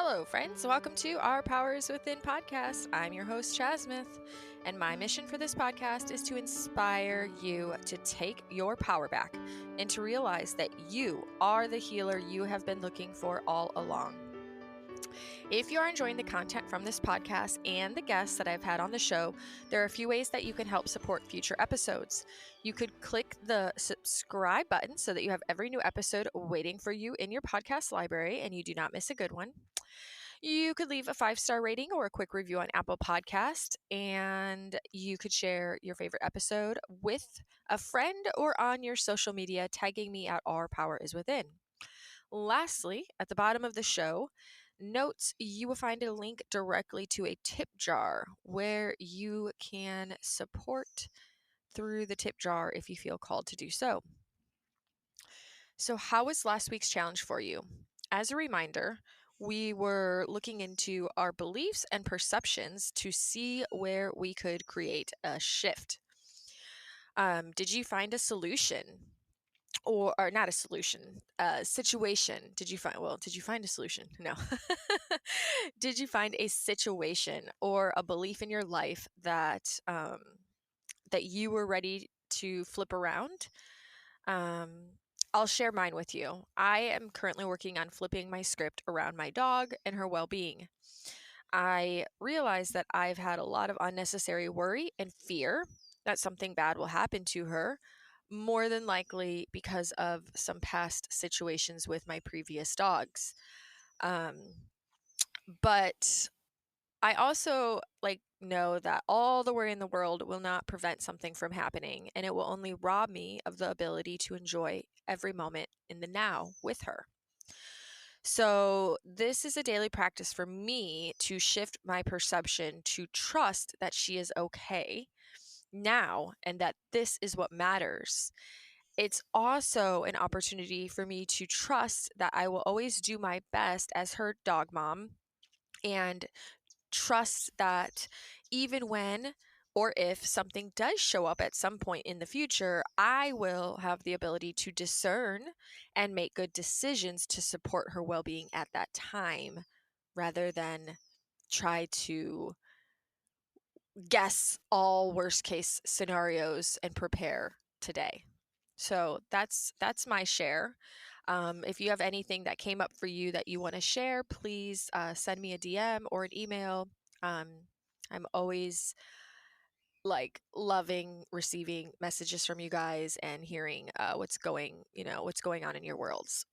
Hello, friends. Welcome to our Powers Within podcast. I'm your host, Chasmith, and my mission for this podcast is to inspire you to take your power back and to realize that you are the healer you have been looking for all along. If you are enjoying the content from this podcast and the guests that I've had on the show, there are a few ways that you can help support future episodes. You could click the subscribe button so that you have every new episode waiting for you in your podcast library and you do not miss a good one. You could leave a 5-star rating or a quick review on Apple Podcast, and you could share your favorite episode with a friend or on your social media, tagging me at Our Power Is Within. Lastly, at the bottom of the show notes, you will find a link directly to a tip jar where you can support through the tip jar if you feel called to do so. So, how was last week's challenge for you? As a reminder, we were looking into our beliefs and perceptions to see where we could create a shift. Did you find a solution? Or not a solution, a situation? Did you find a solution? No. Did you find a situation or a belief in your life that that you were ready to flip around? I'll share mine with you. I am currently working on flipping my script around my dog and her well-being. I realize that I've had a lot of unnecessary worry and fear that something bad will happen to her, more than likely because of some past situations with my previous dogs. But I also know that all the worry in the world will not prevent something from happening, and it will only rob me of the ability to enjoy every moment in the now with her. So, this is a daily practice for me to shift my perception to trust that she is okay now and that this is what matters. It's also an opportunity for me to trust that I will always do my best as her dog mom and trust that even when or if something does show up at some point in the future, I will have the ability to discern and make good decisions to support her well-being at that time rather than try to guess all worst case scenarios and prepare today. So that's my share. If you have anything that came up for you that you want to share, please send me a DM or an email. I'm always loving receiving messages from you guys and hearing what's going on in your worlds.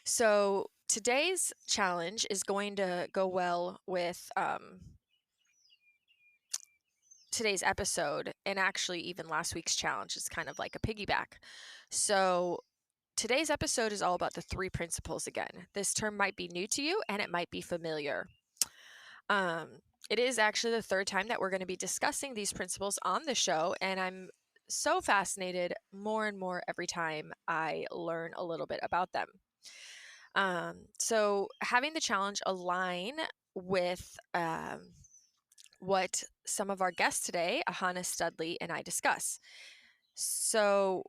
So today's challenge is going to go well with today's episode, and actually even last week's challenge is kind of like a piggyback. So today's episode is all about the 3 principles again. This term might be new to you and it might be familiar. It is actually the 3rd time that we're going to be discussing these principles on the show, and I'm so fascinated more and more every time I learn a little bit about them. So having the challenge align with what some of our guests today, Chana Studley and I, discuss. So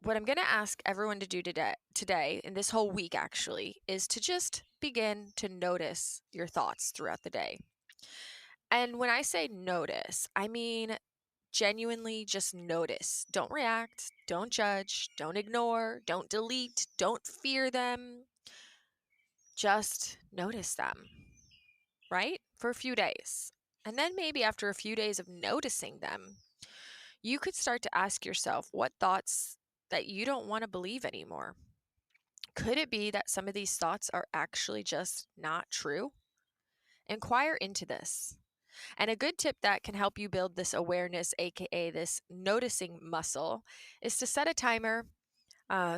what I'm going to ask everyone to do today, and this whole week actually, is to just begin to notice your thoughts throughout the day. And when I say notice, I mean genuinely just notice. Don't react, don't judge, don't ignore, don't delete, don't fear them. Just notice them, right? For a few days. And then maybe after a few days of noticing them, you could start to ask yourself what thoughts that you don't want to believe anymore. Could it be that some of these thoughts are actually just not true? Inquire into this. And a good tip that can help you build this awareness, aka this noticing muscle, is to set a timer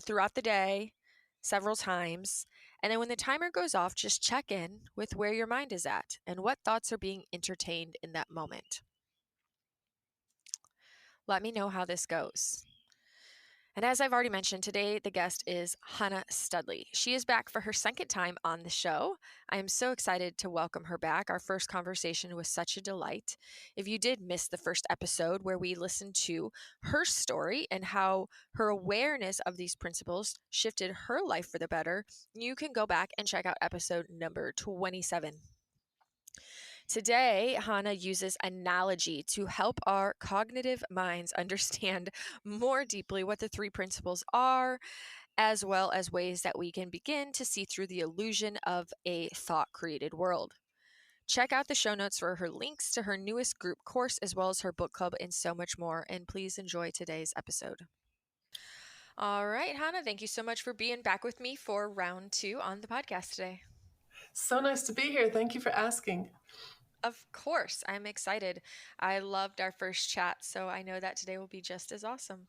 throughout the day several times. And then when the timer goes off, just check in with where your mind is at and what thoughts are being entertained in that moment. Let me know how this goes. And as I've already mentioned, today the guest is Chana Studley. She is back for her second time on the show. I am so excited to welcome her back. Our first conversation was such a delight. If you did miss the first episode where we listened to her story and how her awareness of these principles shifted her life for the better, you can go back and check out episode number 27. Today, Hannah uses analogy to help our cognitive minds understand more deeply what the three principles are, as well as ways that we can begin to see through the illusion of a thought created world. Check out the show notes for her links to her newest group course, as well as her book club, and so much more. And please enjoy today's episode. All right, Hannah, thank you so much for being back with me for round 2 on the podcast today. So nice to be here. Thank you for asking. Of course, I'm excited. I loved our first chat, so I know that today will be just as awesome.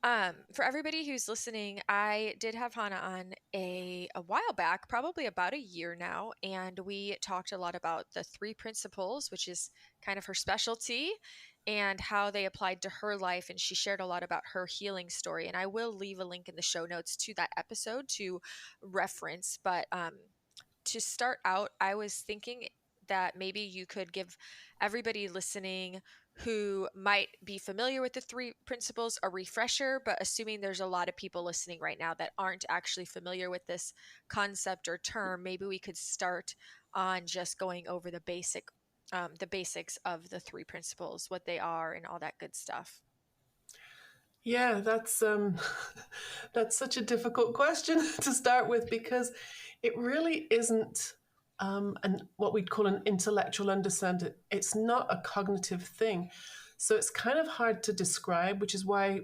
For everybody who's listening, I did have Hannah on a while back, probably about a year now, and we talked a lot about the three principles, which is kind of her specialty, and how they applied to her life. And she shared a lot about her healing story. And I will leave a link in the show notes to that episode to reference. But to start out, I was thinking that maybe you could give everybody listening who might be familiar with the three principles a refresher, but assuming there's a lot of people listening right now that aren't actually familiar with this concept or term, maybe we could start on just going over the basics of the three principles, what they are, and all that good stuff. Yeah, that's that's such a difficult question to start with because it really isn't what we'd call an intellectual understanding. It's not a cognitive thing, so it's kind of hard to describe. Which is why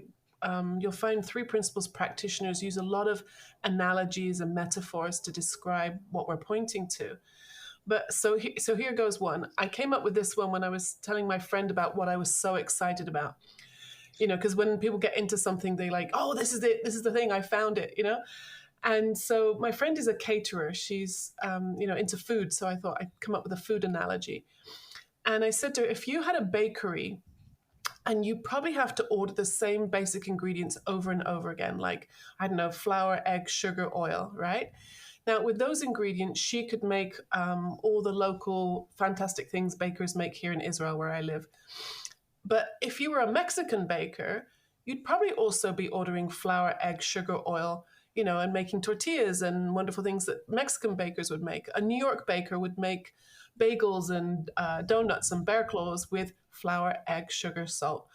you'll find three principles practitioners use a lot of analogies and metaphors to describe what we're pointing to. But so here goes one. I came up with this one when I was telling my friend about what I was so excited about. Because when people get into something, they like, oh, this is it. This is the thing. I found it, And so my friend is a caterer. She's, into food. So I thought I'd come up with a food analogy. And I said to her, if you had a bakery and you probably have to order the same basic ingredients over and over again, like, I don't know, flour, egg, sugar, oil, right? Now, with those ingredients, she could make all the local fantastic things bakers make here in Israel, where I live. But if you were a Mexican baker, you'd probably also be ordering flour, egg, sugar, oil, and making tortillas and wonderful things that Mexican bakers would make. A New York baker would make bagels and donuts and bear claws with flour, egg, sugar, salt,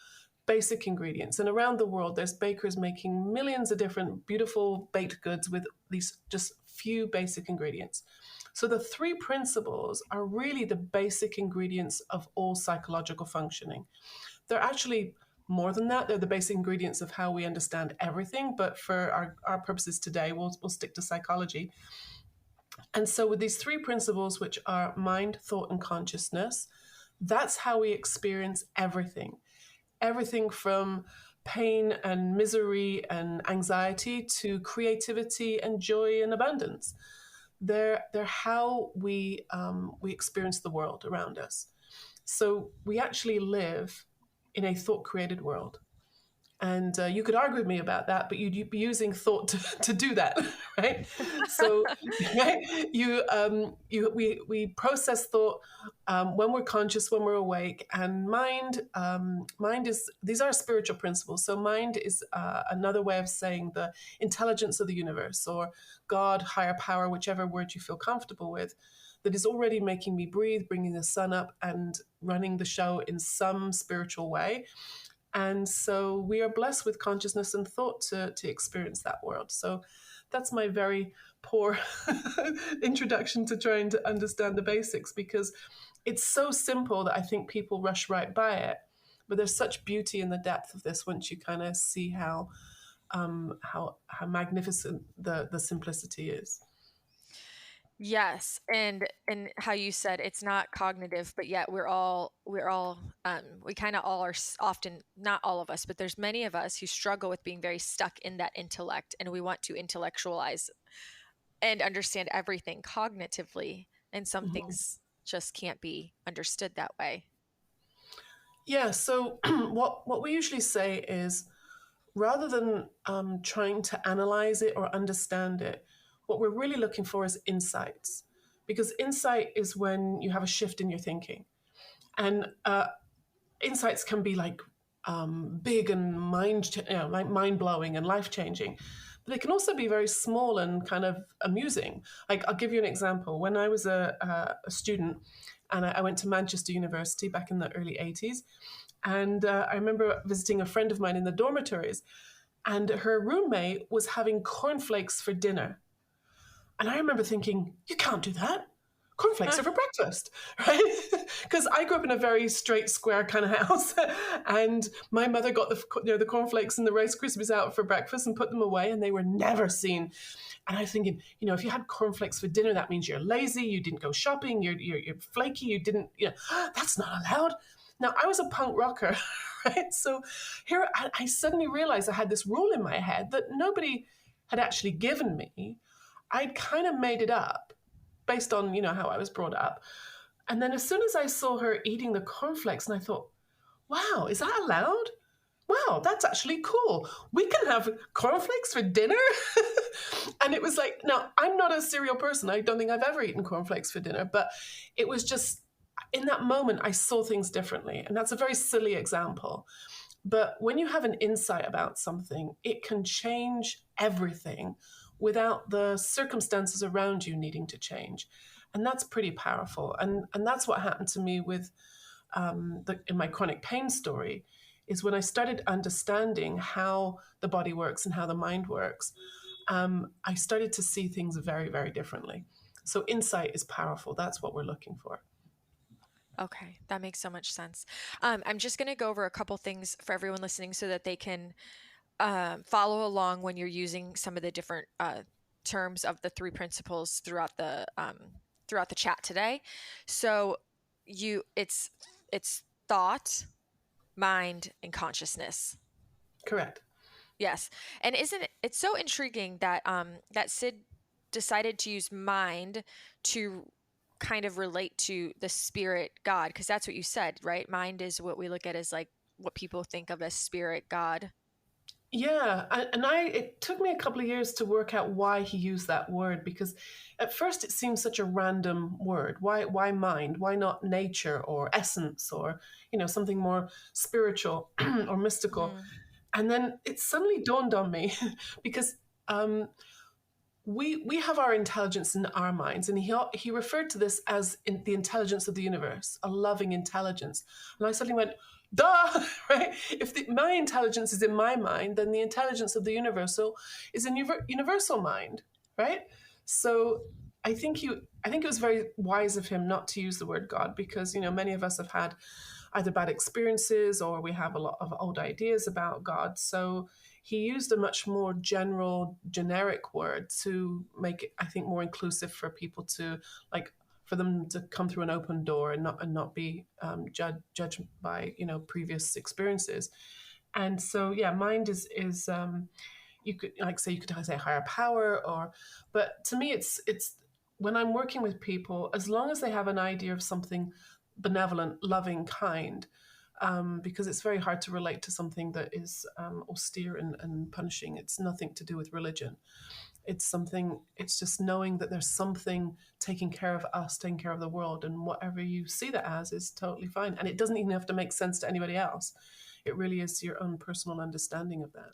basic ingredients. And around the world, there's bakers making millions of different beautiful baked goods with these just few basic ingredients. So the three principles are really the basic ingredients of all psychological functioning. They're actually more than that. They're the basic ingredients of how we understand everything. But for our purposes today, we'll stick to psychology. And so with these three principles, which are mind, thought, and consciousness, that's how we experience everything. Everything from pain and misery and anxiety to creativity and joy and abundance. They're how we experience the world around us. So we actually live in a thought-created world. And you could argue with me about that, but you'd be using thought to do that, right? So, right? We process thought when we're conscious, when we're awake, and mind is, these are spiritual principles. So mind is another way of saying the intelligence of the universe, or God, higher power, whichever word you feel comfortable with, that is already making me breathe, bringing the sun up, and running the show in some spiritual way. And so we are blessed with consciousness and thought to experience that world. So that's my very poor introduction to trying to understand the basics, because it's so simple that I think people rush right by it. But there's such beauty in the depth of this once you kind of see how magnificent the simplicity is. Yes, and how you said it's not cognitive, but yet we kind of all are often, not all of us, but there's many of us who struggle with being very stuck in that intellect, and we want to intellectualize and understand everything cognitively, and some Mm-hmm. things just can't be understood that way. Yeah. So what we usually say is, rather than trying to analyze it or understand it, what we're really looking for is insights. Because insight is when you have a shift in your thinking. And insights can be like big and like mind blowing and life changing, but they can also be very small and kind of amusing. Like I'll give you an example. When I was a student, and I went to Manchester University back in the early '80s, and I remember visiting a friend of mine in the dormitories, and her roommate was having cornflakes for dinner. And I remember thinking, you can't do that. Cornflakes are for breakfast, right? Because I grew up in a very straight, square kind of house, and my mother got the cornflakes and the Rice Krispies out for breakfast and put them away, and they were never seen. And I was thinking, if you had cornflakes for dinner, that means you're lazy, you didn't go shopping, you're flaky, you didn't, that's not allowed. Now I was a punk rocker, right? So here I suddenly realized I had this rule in my head that nobody had actually given me. I'd kind of made it up based on, how I was brought up. And then as soon as I saw her eating the cornflakes, and I thought, wow, is that allowed? Wow, that's actually cool. We can have cornflakes for dinner? And it was like, now, I'm not a cereal person. I don't think I've ever eaten cornflakes for dinner, but it was just, in that moment, I saw things differently. And that's a very silly example. But when you have an insight about something, it can change everything without the circumstances around you needing to change. And that's pretty powerful. And that's what happened to me with in my chronic pain story, is when I started understanding how the body works and how the mind works, I started to see things very, very differently. So insight is powerful. That's what we're looking for. Okay, that makes so much sense. I'm just going to go over a couple things for everyone listening so that they can follow along when you're using some of the different terms of the three principles throughout the chat today. So it's thought, mind, and consciousness. Correct. Yes, and it's so intriguing that that Sid decided to use mind to kind of relate to the spirit God, because that's what you said, right? Mind is what we look at as like what people think of as spirit God. Yeah, it took me a couple of years to work out why he used that word, because at first it seemed such a random word. Why mind? Why not nature or essence or something more spiritual or mystical? Mm. And then it suddenly dawned on me because we have our intelligence in our minds, and he referred to this as the intelligence of the universe, a loving intelligence. And I suddenly went, duh, right? If my intelligence is in my mind, then the intelligence of the universal is a universal mind, right? So I think it was very wise of him not to use the word God, because many of us have had either bad experiences or we have a lot of old ideas about God. So he used a much more general, generic word to make it, I think, more inclusive for people to for them to come through an open door and not be judged by previous experiences. And so yeah, mind is you could you could say higher power, but to me it's when I'm working with people, as long as they have an idea of something benevolent, loving, kind, because it's very hard to relate to something that is austere and punishing. It's nothing to do with religion. It's just knowing that there's something taking care of us, taking care of the world, and whatever you see that as is totally fine. And it doesn't even have to make sense to anybody else. It really is your own personal understanding of that.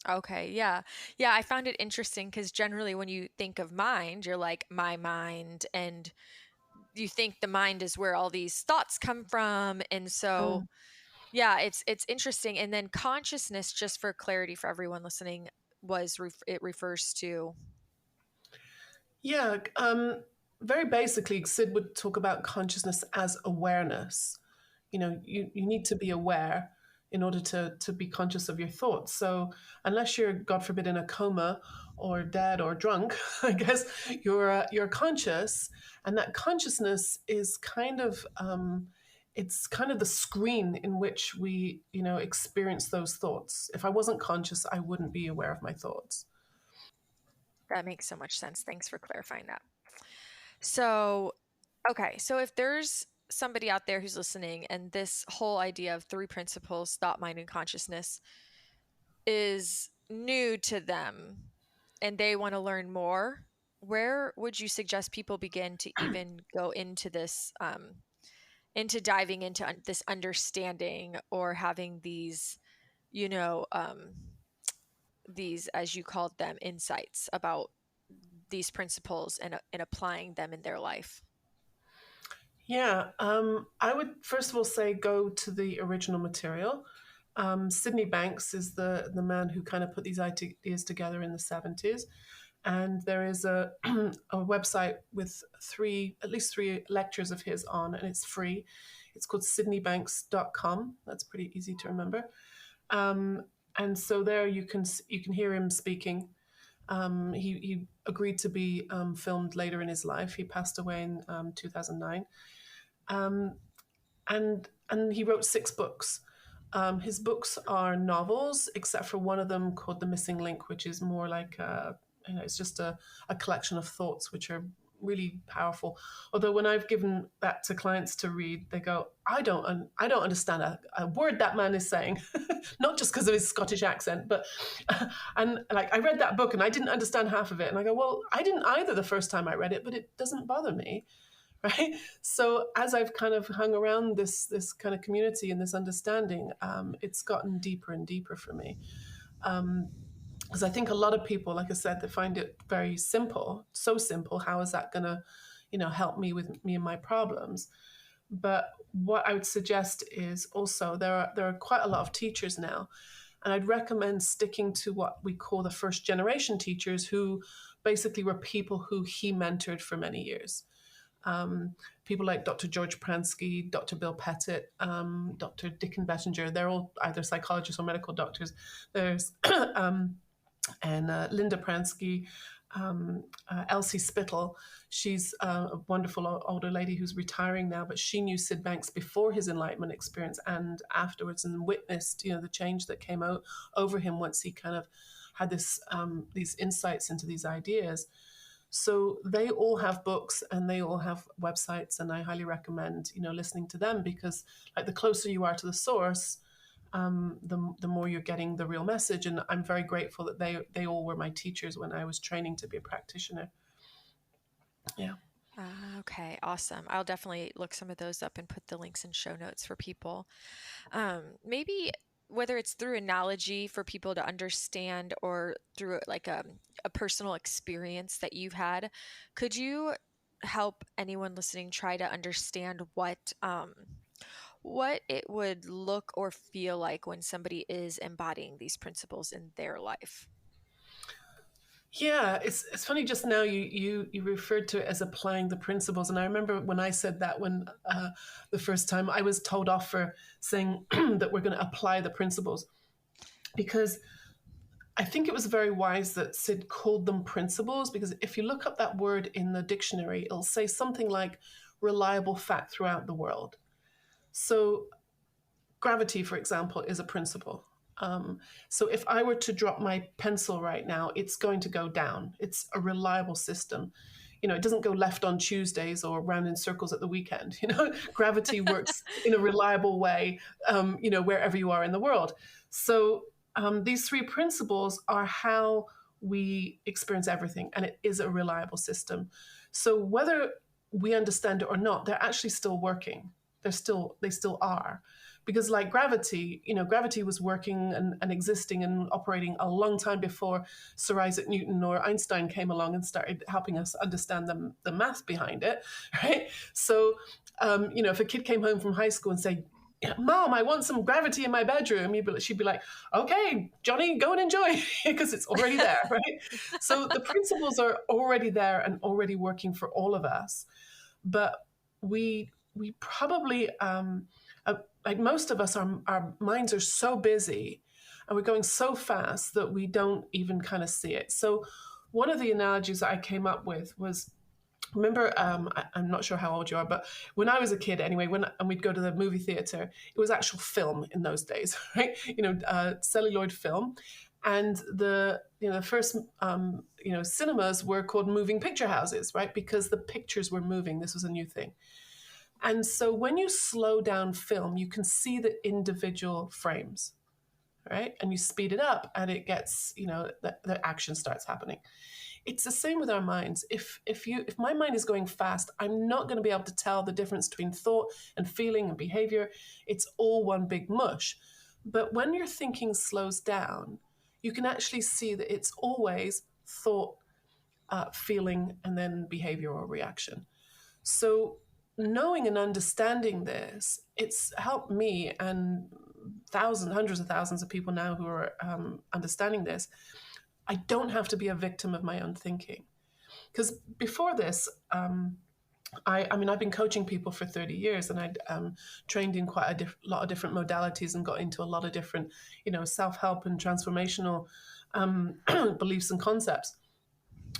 Okay, yeah. Yeah, I found it interesting because generally when you think of mind, you're like, my mind, and you think the mind is where all these thoughts come from. And so, Mm. yeah, it's interesting. And then consciousness, just for clarity for everyone listening, it refers to. Yeah, very basically, Sid would talk about consciousness as awareness. You need to be aware in order to be conscious of your thoughts. So unless you're, God forbid, in a coma or dead or drunk, I guess you're conscious, and that consciousness is kind of it's kind of the screen in which we experience those thoughts. If I wasn't conscious, I wouldn't be aware of my thoughts. That makes so much sense. Thanks for clarifying that. So, okay, so if there's somebody out there who's listening and this whole idea of three principles, thought, mind, and consciousness, is new to them and they want to learn more, where would you suggest people begin to even go into this, into diving into this understanding, or having these, you know, these, as you called them, insights about these principles, and applying them in their life? Yeah, I would first of all say go to the original material. Sydney Banks is the man who kind of put these ideas together in the 70s. And there is a, a website with at least three lectures of his on, and it's free. It's called sydneybanks.com. That's pretty easy to remember. Um, and so there you can hear him speaking. He agreed to be filmed later in his life. He passed away in 2009. Um, and he wrote 6 books. His books are novels, except for one of them called The Missing Link, which is more like it's just a collection of thoughts, which are really powerful. Although when I've given that to clients to read, they go, I don't understand a word that man is saying," not just because of his Scottish accent, but and like I read that book and I didn't understand half of it, and I go, well, I didn't either the first time I read it, but it doesn't bother me. Right. So as I've kind of hung around this kind of community and this understanding, it's gotten deeper and deeper for me. Because I think a lot of people, like I said, they find it very simple, so simple. How is that going to, help me with me and my problems? But what I would suggest is also there are quite a lot of teachers now, and I'd recommend sticking to what we call the first generation teachers, who basically were people who he mentored for many years. People like Dr. George Pransky, Dr. Bill Pettit, Dr. Dickon Bettinger, they're all either psychologists or medical doctors. There's Linda Pransky, Elsie Spittle. She's a wonderful older lady who's retiring now, but she knew Sid Banks before his Enlightenment experience and afterwards, and witnessed, the change that came out over him once he kind of had these insights into these ideas. So they all have books and they all have websites, and I highly recommend, listening to them, because like the closer you are to the source, the more you're getting the real message. And I'm very grateful that they all were my teachers when I was training to be a practitioner. Yeah. Okay, awesome. I'll definitely look some of those up and put the links in show notes for people. Maybe whether it's through analogy for people to understand, or through like a personal experience that you've had, could you help anyone listening try to understand what it would look or feel like when somebody is embodying these principles in their life? Yeah, it's funny. Just now, you referred to it as applying the principles, and I remember when I said that, when the first time I was told off for saying that we're going to apply the principles, because I think it was very wise that Sid called them principles, because if you look up that word in the dictionary, it'll say something like reliable fact throughout the world. So gravity, for example, is a principle. So if I were to drop my pencil right now, it's going to go down. It's a reliable system. It doesn't go left on Tuesdays or round in circles at the weekend. Gravity works in a reliable way, wherever you are in the world. So these 3 principles are how we experience everything, and it is a reliable system. So whether we understand it or not, they're actually still working. They still are. Because like gravity, gravity was working and existing and operating a long time before Sir Isaac Newton or Einstein came along and started helping us understand the math behind it, right? So, if a kid came home from high school and said, Mom, I want some gravity in my bedroom, she'd be like, okay, Johnny, go and enjoy, because it's already there, right? So the principles are already there and already working for all of us. But we probably, like most of us, our minds are so busy and we're going so fast that we don't even kind of see it. So one of the analogies that I came up with was, remember, I'm not sure how old you are, but when I was a kid anyway, and we'd go to the movie theater, it was actual film in those days, right? Celluloid film. And the first cinemas were called moving picture houses, right? Because the pictures were moving. This was a new thing. And so when you slow down film, you can see the individual frames, right? And you speed it up and it gets, the action starts happening. It's the same with our minds. If my mind is going fast, I'm not going to be able to tell the difference between thought and feeling and behavior. It's all one big mush. But when your thinking slows down, you can actually see that it's always thought, feeling, and then behavior or reaction. So knowing and understanding this, it's helped me and hundreds of thousands of people now who are understanding this. I don't have to be a victim of my own thinking. Because before this, I've been coaching people for 30 years, and I'd trained in quite a lot of different modalities and got into a lot of different, self-help and transformational beliefs and concepts,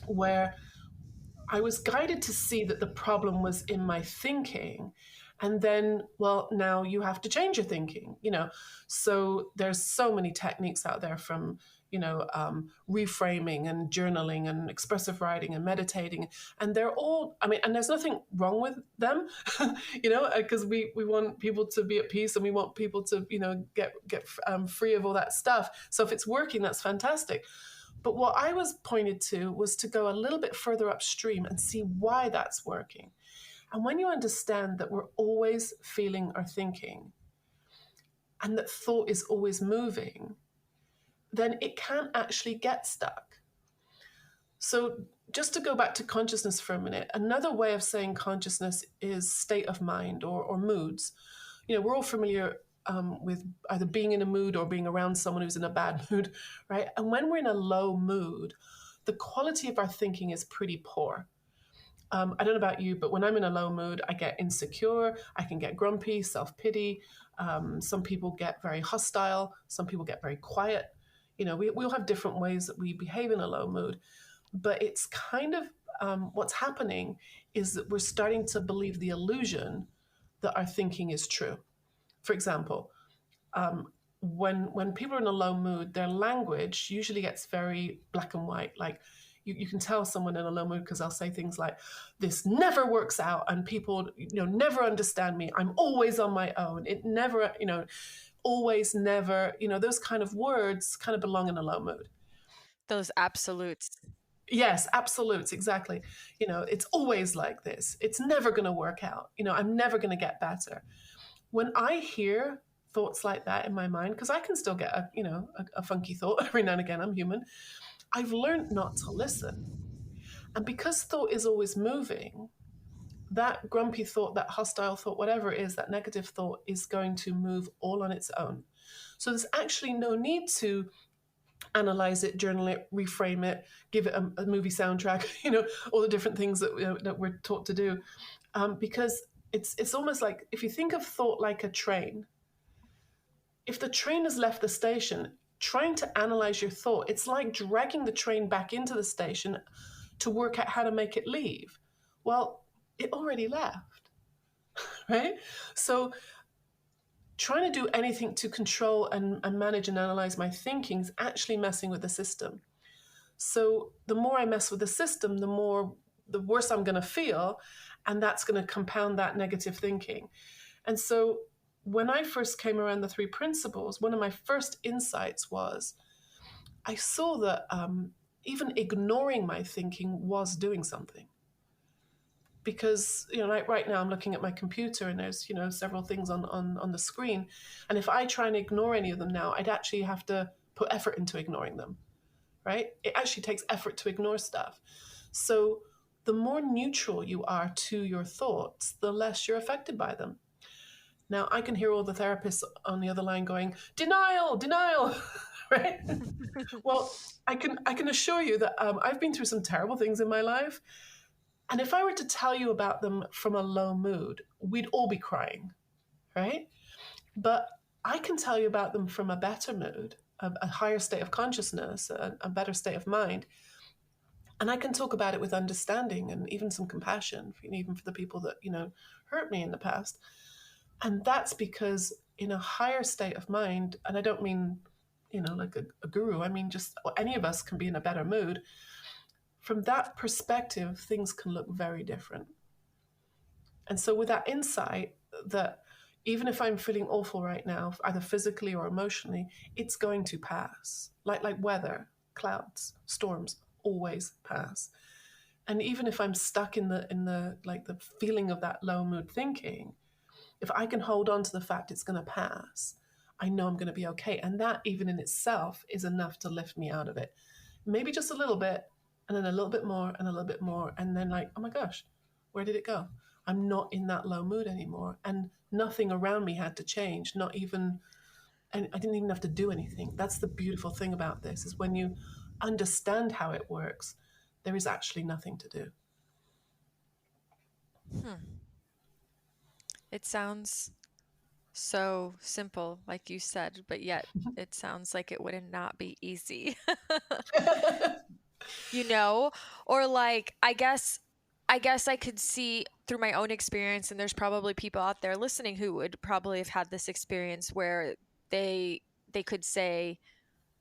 where I was guided to see that the problem was in my thinking. And then, well, now you have to change your thinking, So there's so many techniques out there, from, reframing and journaling and expressive writing and meditating. And they're all, and there's nothing wrong with them, because we want people to be at peace, and we want people to, get free of all that stuff. So if it's working, that's fantastic. But what I was pointed to was to go a little bit further upstream and see why that's working. And when you understand that we're always feeling or thinking, and that thought is always moving, then it can't actually get stuck. So just to go back to consciousness for a minute, another way of saying consciousness is state of mind or moods. We're all familiar with either being in a mood or being around someone who's in a bad mood, right? And when we're in a low mood, the quality of our thinking is pretty poor. I don't know about you, but when I'm in a low mood, I get insecure, I can get grumpy, self-pity. Some people get very hostile, some people get very quiet. We all have different ways that we behave in a low mood. But it's kind of what's happening is that we're starting to believe the illusion that our thinking is true. For example, when people are in a low mood, their language usually gets very black and white. Like you can tell someone in a low mood because they'll say things like, "This never works out," and people, never understand me. I'm always on my own. It never, always, never. Those kind of words kind of belong in a low mood. Those absolutes. Yes, absolutes, exactly. It's always like this. It's never going to work out. I'm never going to get better. When I hear thoughts like that in my mind, because I can still get a funky thought every now and again, I'm human, I've learned not to listen. And because thought is always moving, that grumpy thought, that hostile thought, whatever it is, that negative thought is going to move all on its own. So there's actually no need to analyze it, journal it, reframe it, give it a movie soundtrack, all the different things that we're taught to do. Because it's almost like, if you think of thought like a train, if the train has left the station, trying to analyze your thought, it's like dragging the train back into the station to work out how to make it leave. Well, it already left, right? So trying to do anything to control and manage and analyze my thinking is actually messing with the system. So the more I mess with the system, the worse I'm going to feel, and that's going to compound that negative thinking. And so when I first came around the 3 principles, one of my first insights was I saw that even ignoring my thinking was doing something. Because, like right now I'm looking at my computer and there's, several things on the screen. And if I try and ignore any of them now, I'd actually have to put effort into ignoring them, right? It actually takes effort to ignore stuff. So the more neutral you are to your thoughts, the less you're affected by them. Now, I can hear all the therapists on the other line going, denial, right? Well, I can assure you that I've been through some terrible things in my life. And if I were to tell you about them from a low mood, we'd all be crying, right? But I can tell you about them from a better mood, a higher state of consciousness, a better state of mind. And I can talk about it with understanding and even some compassion, even for the people that, hurt me in the past. And that's because in a higher state of mind, and I don't mean, like a guru, I mean just any of us can be in a better mood. From that perspective, things can look very different. And so with that insight that, even if I'm feeling awful right now, either physically or emotionally, it's going to pass. Like weather, clouds, storms always pass. And even if I'm stuck in the like the feeling of that low mood thinking, if I can hold on to the fact it's going to pass, I know I'm going to be okay. And that even in itself is enough to lift me out of it. Maybe just a little bit, and then a little bit more, and a little bit more, and then like, oh my gosh, where did it go? I'm not in that low mood anymore. And nothing around me had to change, not even, and I didn't even have to do anything. That's the beautiful thing about this, is when you understand how it works, there is actually nothing to do. It sounds so simple, like you said, but yet it sounds like it would not be easy. You know, or like I guess I could see through my own experience, and there's probably people out there listening who would probably have had this experience where they could say,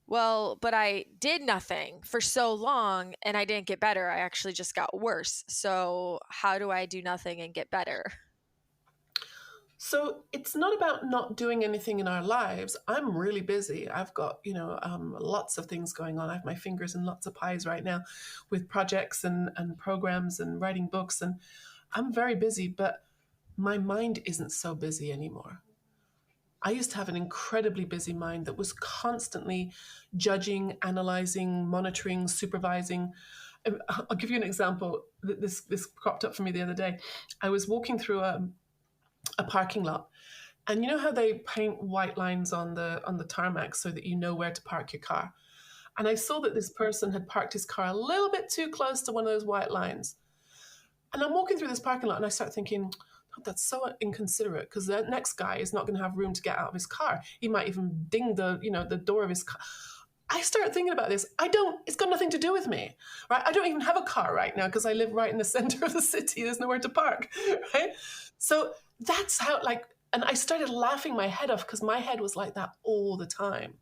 well, but I did nothing for so long and I didn't get better. I actually just got worse. So how do I do nothing and get better? So it's not about not doing anything in our lives. I'm really busy. I've got, lots of things going on. I have my fingers in lots of pies right now with projects and programs and writing books. And I'm very busy, but my mind isn't so busy anymore. I used to have an incredibly busy mind that was constantly judging, analyzing, monitoring, supervising. I'll give you an example. This cropped up for me the other day. I was walking through a parking lot, and you know how they paint white lines on the tarmac so that you know where to park your car. And I saw that this person had parked his car a little bit too close to one of those white lines. And I'm walking through this parking lot and I start thinking, oh, that's so inconsiderate, because the next guy is not going to have room to get out of his car. He might even ding the door of his car. I start thinking about this. It's got nothing to do with me, right? I don't even have a car right now because I live right in the center of the city. There's nowhere to park, right? So that's how, and I started laughing my head off because my head was like that all the time.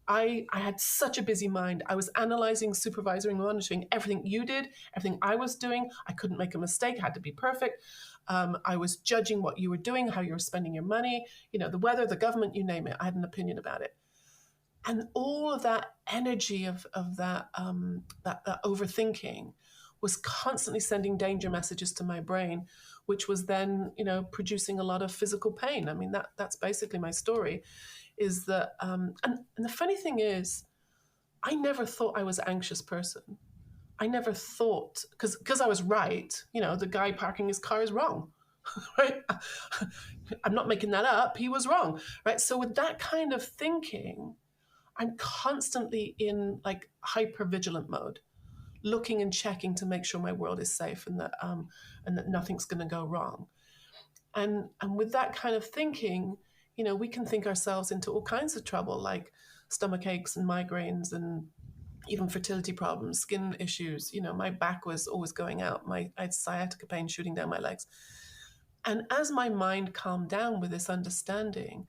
I had such a busy mind. I was analyzing, supervising, monitoring everything you did, everything I was doing. I couldn't make a mistake, had to be perfect. I was judging what you were doing, how you were spending your money, the weather, the government, you name it. I had an opinion about it. And all of that energy of that overthinking was constantly sending danger messages to my brain, which was then, producing a lot of physical pain. I mean, that's basically my story, is that, and the funny thing is, I never thought I was an anxious person. I never thought, because I was right, the guy parking his car is wrong, right? I'm not making that up. He was wrong, right? So with that kind of thinking, I'm constantly in like hyper-vigilant mode, looking and checking to make sure my world is safe and that nothing's going to go wrong. And with that kind of thinking, we can think ourselves into all kinds of trouble, like stomach aches and migraines and even fertility problems, skin issues. My back was always going out. I had sciatica pain shooting down my legs. And as my mind calmed down with this understanding,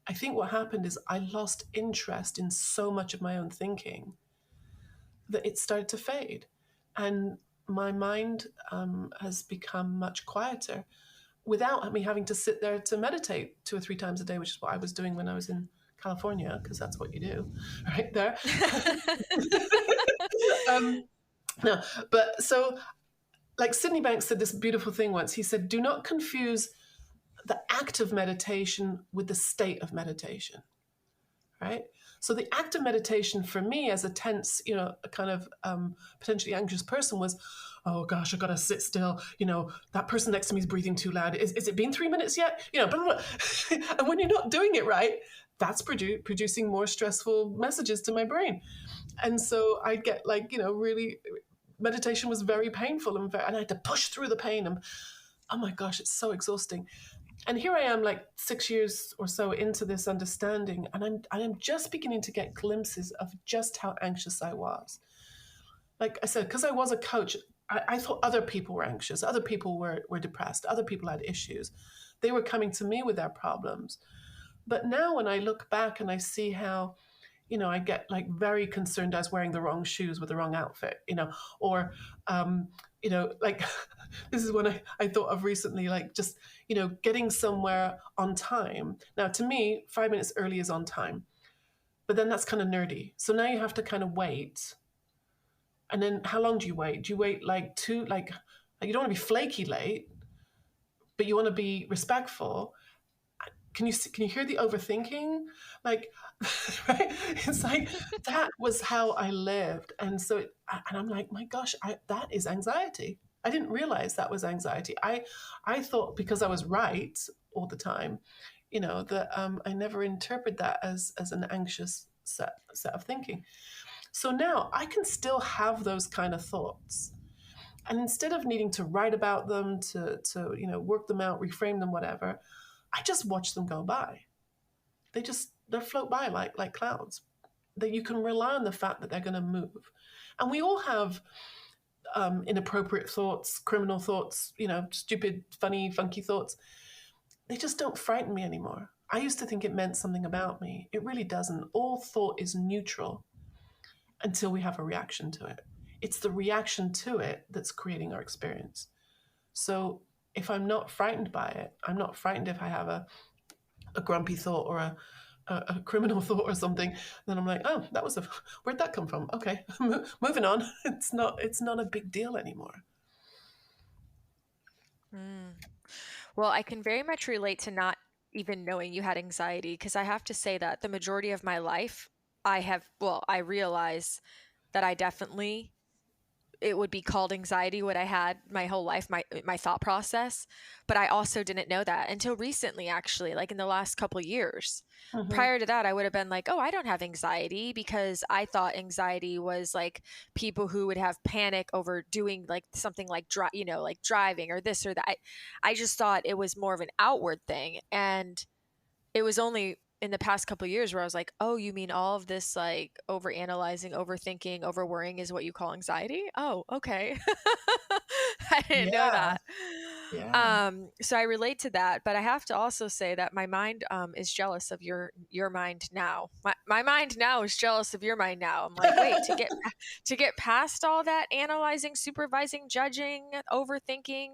I think what happened is I lost interest in so much of my own thinking that it started to fade. And my mind has become much quieter without me having to sit there to meditate 2 or 3 times a day, which is what I was doing when I was in California, because that's what you do right there. No, but so like Sydney Banks said this beautiful thing once. He said, do not confuse the act of meditation with the state of meditation, right? So the act of meditation for me as a tense, a kind of potentially anxious person was, oh gosh, I gotta sit still. That person next to me is breathing too loud. Is it been 3 minutes yet? Blah, blah, blah. And when you're not doing it right, that's producing more stressful messages to my brain. And so I'd get really, meditation was very painful and I had to push through the pain. And oh my gosh, it's so exhausting. And here I am, like 6 years or so into this understanding, and I'm just beginning to get glimpses of just how anxious I was. Like I said, because I was a coach, I thought other people were anxious, other people were depressed, other people had issues. They were coming to me with their problems. But now when I look back and I see how, I get like very concerned I was wearing the wrong shoes with the wrong outfit, or like this is one I thought of recently, like just, getting somewhere on time. Now, to me, 5 minutes early is on time, but then that's kind of nerdy. So now you have to kind of wait. And then how long do you wait? Do you wait like you don't want to be flaky late, but you want to be respectful? Can you hear the overthinking? Like, right? It's like that was how I lived, and I'm like, my gosh, that is anxiety. I didn't realize that was anxiety. I thought because I was right all the time, that I never interpret that as an anxious set of thinking. So now I can still have those kind of thoughts. And instead of needing to write about them, to work them out, reframe them, whatever, I just watch them go by. They float by like clouds. That you can rely on the fact that they're going to move. And we all have inappropriate thoughts, criminal thoughts, stupid, funny, funky thoughts. They just don't frighten me anymore. I used to think it meant something about me. It really doesn't. All thought is neutral until we have a reaction to it. It's the reaction to it that's creating our experience. So if I'm not frightened by it, I'm not frightened if I have a grumpy thought or a criminal thought or something, then I'm like, oh, where'd that come from? Okay, moving on. It's not a big deal anymore. Well, I can very much relate to not even knowing you had anxiety, because I have to say that the majority of my life, I realize that I definitely, it would be called anxiety, what I had my whole life, my thought process. But I also didn't know that until recently, actually, like in the last couple of years. Prior to that, I would have been like, oh, I don't have anxiety, because I thought anxiety was like people who would have panic over doing like something like like driving or this or that. I just thought it was more of an outward thing. And it was only in the past couple of years where I was like, oh, you mean all of this like over analyzing, overthinking, over worrying is what you call anxiety? Oh, okay. I didn't know that. Yeah. So I relate to that, but I have to also say that my mind is jealous of your mind now. My mind now is jealous of your mind now. I'm like, wait, to get past all that analyzing, supervising, judging, overthinking,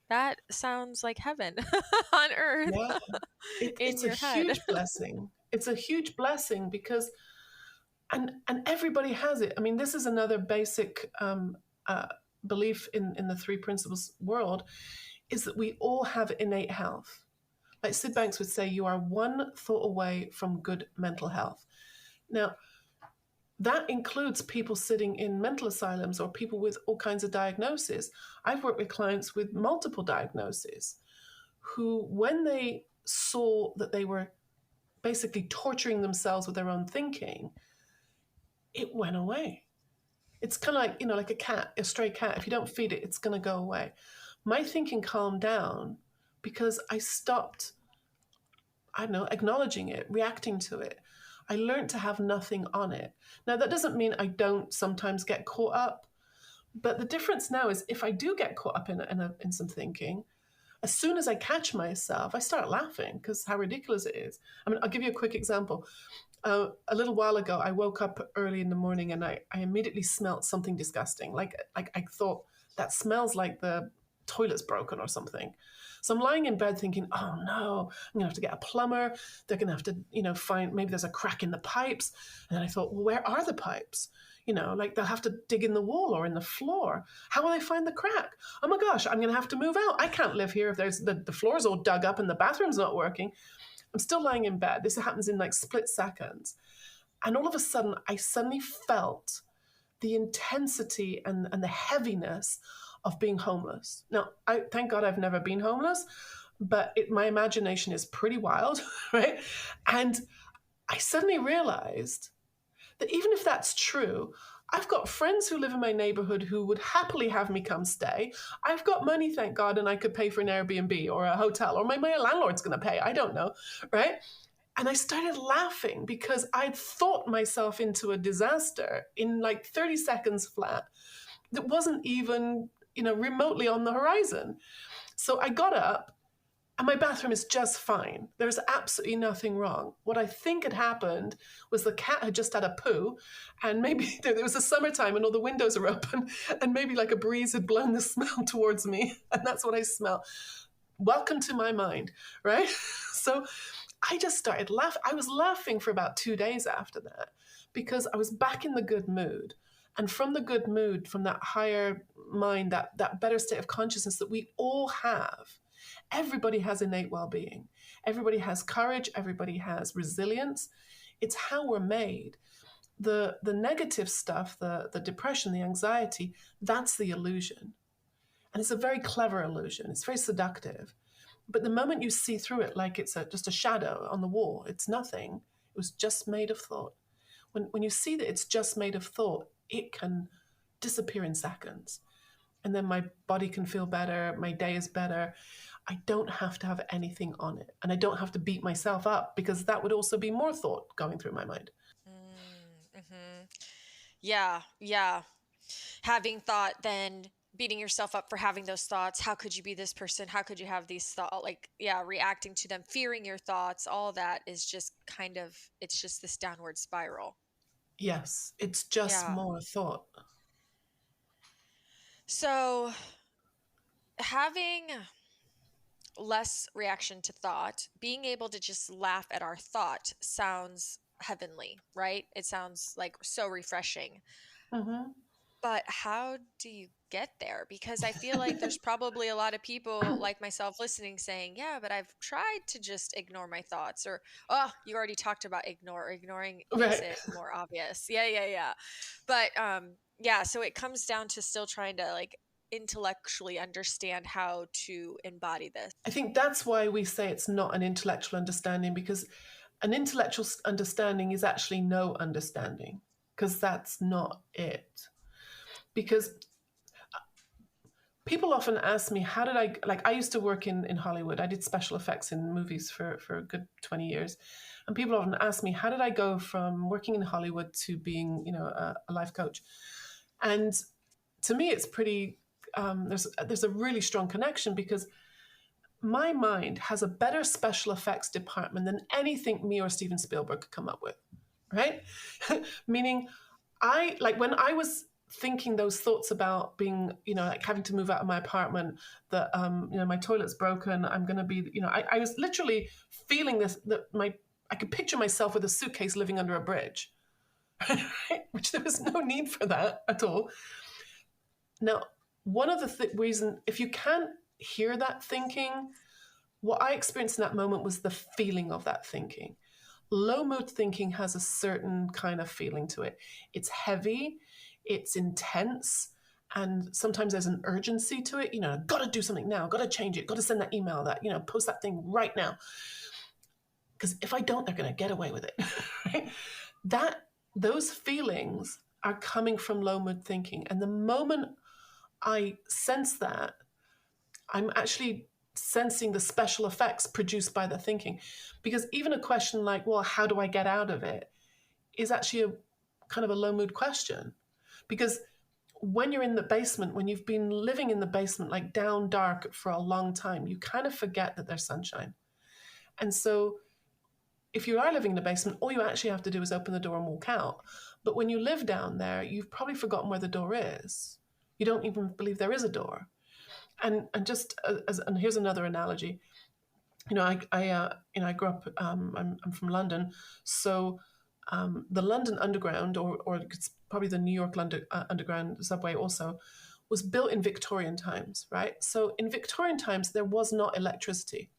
that sounds like heaven on earth. Yeah. In It's a your head. huge blessing. It's a huge blessing because, and everybody has it. I mean, this is another basic belief in the three principles world, is that we all have innate health. Like Sid Banks would say, you are one thought away from good mental health. Now, that includes people sitting in mental asylums or people with all kinds of diagnoses. I've worked with clients with multiple diagnoses who, when they saw that they were basically torturing themselves with their own thinking, it went away. It's kind of like, like a cat, a stray cat. If you don't feed it, it's going to go away. My thinking calmed down because I stopped, I don't know, acknowledging it, reacting to it. I learned to have nothing on it. Now, that doesn't mean I don't sometimes get caught up, but the difference now is if I do get caught up in some thinking, as soon as I catch myself, I start laughing because how ridiculous it is. I mean, I'll give you a quick example. A little while ago, I woke up early in the morning and I immediately smelt something disgusting. Like I thought, that smells like the toilet's broken or something. So I'm lying in bed thinking, oh no, I'm gonna have to get a plumber. They're gonna have to, find, maybe there's a crack in the pipes. And then I thought, well, where are the pipes? Like they'll have to dig in the wall or in the floor. How will they find the crack? Oh my gosh, I'm gonna have to move out. I can't live here if there's the floor's all dug up and the bathroom's not working. I'm still lying in bed. This happens in like split seconds. And all of a sudden, I suddenly felt the intensity and the heaviness of being homeless. Now, thank God I've never been homeless, but my imagination is pretty wild, right? And I suddenly realized that even if that's true, I've got friends who live in my neighborhood who would happily have me come stay. I've got money, thank God, and I could pay for an Airbnb or a hotel, or my landlord's going to pay. I don't know, right? And I started laughing because I'd thought myself into a disaster in like 30 seconds flat that wasn't even, remotely on the horizon. So I got up And my bathroom is just fine. There's absolutely nothing wrong. What I think had happened was the cat had just had a poo, and maybe there was a summertime and all the windows are open, and maybe like a breeze had blown the smell towards me, and that's what I smell. Welcome to my mind, right? So I just started laughing. I was laughing for about 2 days after that because I was back in the good mood. And from the good mood, from that higher mind, that better state of consciousness that we all have, everybody has innate well-being. Everybody has courage. Everybody has resilience. It's how we're made. The negative stuff, the depression, the anxiety, that's the illusion. And it's a very clever illusion. It's very seductive. But the moment you see through it like it's just a shadow on the wall, it's nothing. It was just made of thought. When you see that it's just made of thought, it can disappear in seconds. And then my body can feel better. My day is better. I don't have to have anything on it. And I don't have to beat myself up because that would also be more thought going through my mind. Mm-hmm. Yeah, yeah. Having thought, then beating yourself up for having those thoughts. How could you be this person? How could you have these thoughts? Like, yeah, reacting to them, fearing your thoughts, all that is just kind of, it's just this downward spiral. Yes, it's just Yeah. more thought. So having less reaction to thought, being able to just laugh at our thought sounds heavenly, right? It sounds like so refreshing. Mm-hmm. But how do you get there? Because I feel like there's probably a lot of people like myself listening saying, yeah, but I've tried to just ignore my thoughts, or, oh, you already talked about ignoring makes Right. it more obvious. Yeah, yeah, yeah. But yeah, so it comes down to still trying to like intellectually understand how to embody this. I think that's why we say it's not an intellectual understanding, because an intellectual understanding is actually no understanding, because that's not it. Because people often ask me, how did I used to work in Hollywood. I did special effects in movies for a good 20 years. And people often ask me, how did I go from working in Hollywood to being, a life coach? And to me, it's pretty, there's a really strong connection, because my mind has a better special effects department than anything me or Steven Spielberg could come up with, right? Meaning, when I was thinking those thoughts about being, like having to move out of my apartment, that, my toilet's broken, I'm going to be, I was literally feeling this, I could picture myself with a suitcase living under a bridge, which there was no need for that at all. Now, one of the reason, if you can't hear that thinking, what I experienced in that moment was the feeling of that thinking. Low mood thinking has a certain kind of feeling to it. It's heavy, it's intense, and sometimes there's an urgency to it. Got to do something now, got to change it, got to send that email, post that thing right now. Because if I don't, they're going to get away with it. Right? Those feelings are coming from low mood thinking. And the moment I sense that, I'm actually sensing the special effects produced by the thinking. Because even a question like, well, how do I get out of it, is actually a kind of a low mood question. Because when you're in the basement, when you've been living in the basement, like down dark for a long time, you kind of forget that there's sunshine. And so if you are living in the basement, all you actually have to do is open the door and walk out. But when you live down there, you've probably forgotten where the door is. You don't even believe there is a door. And here's another analogy. I grew up. I'm from London, so the London Underground, or it's probably the New York London Underground subway, also was built in Victorian times, right? So in Victorian times, there was not electricity.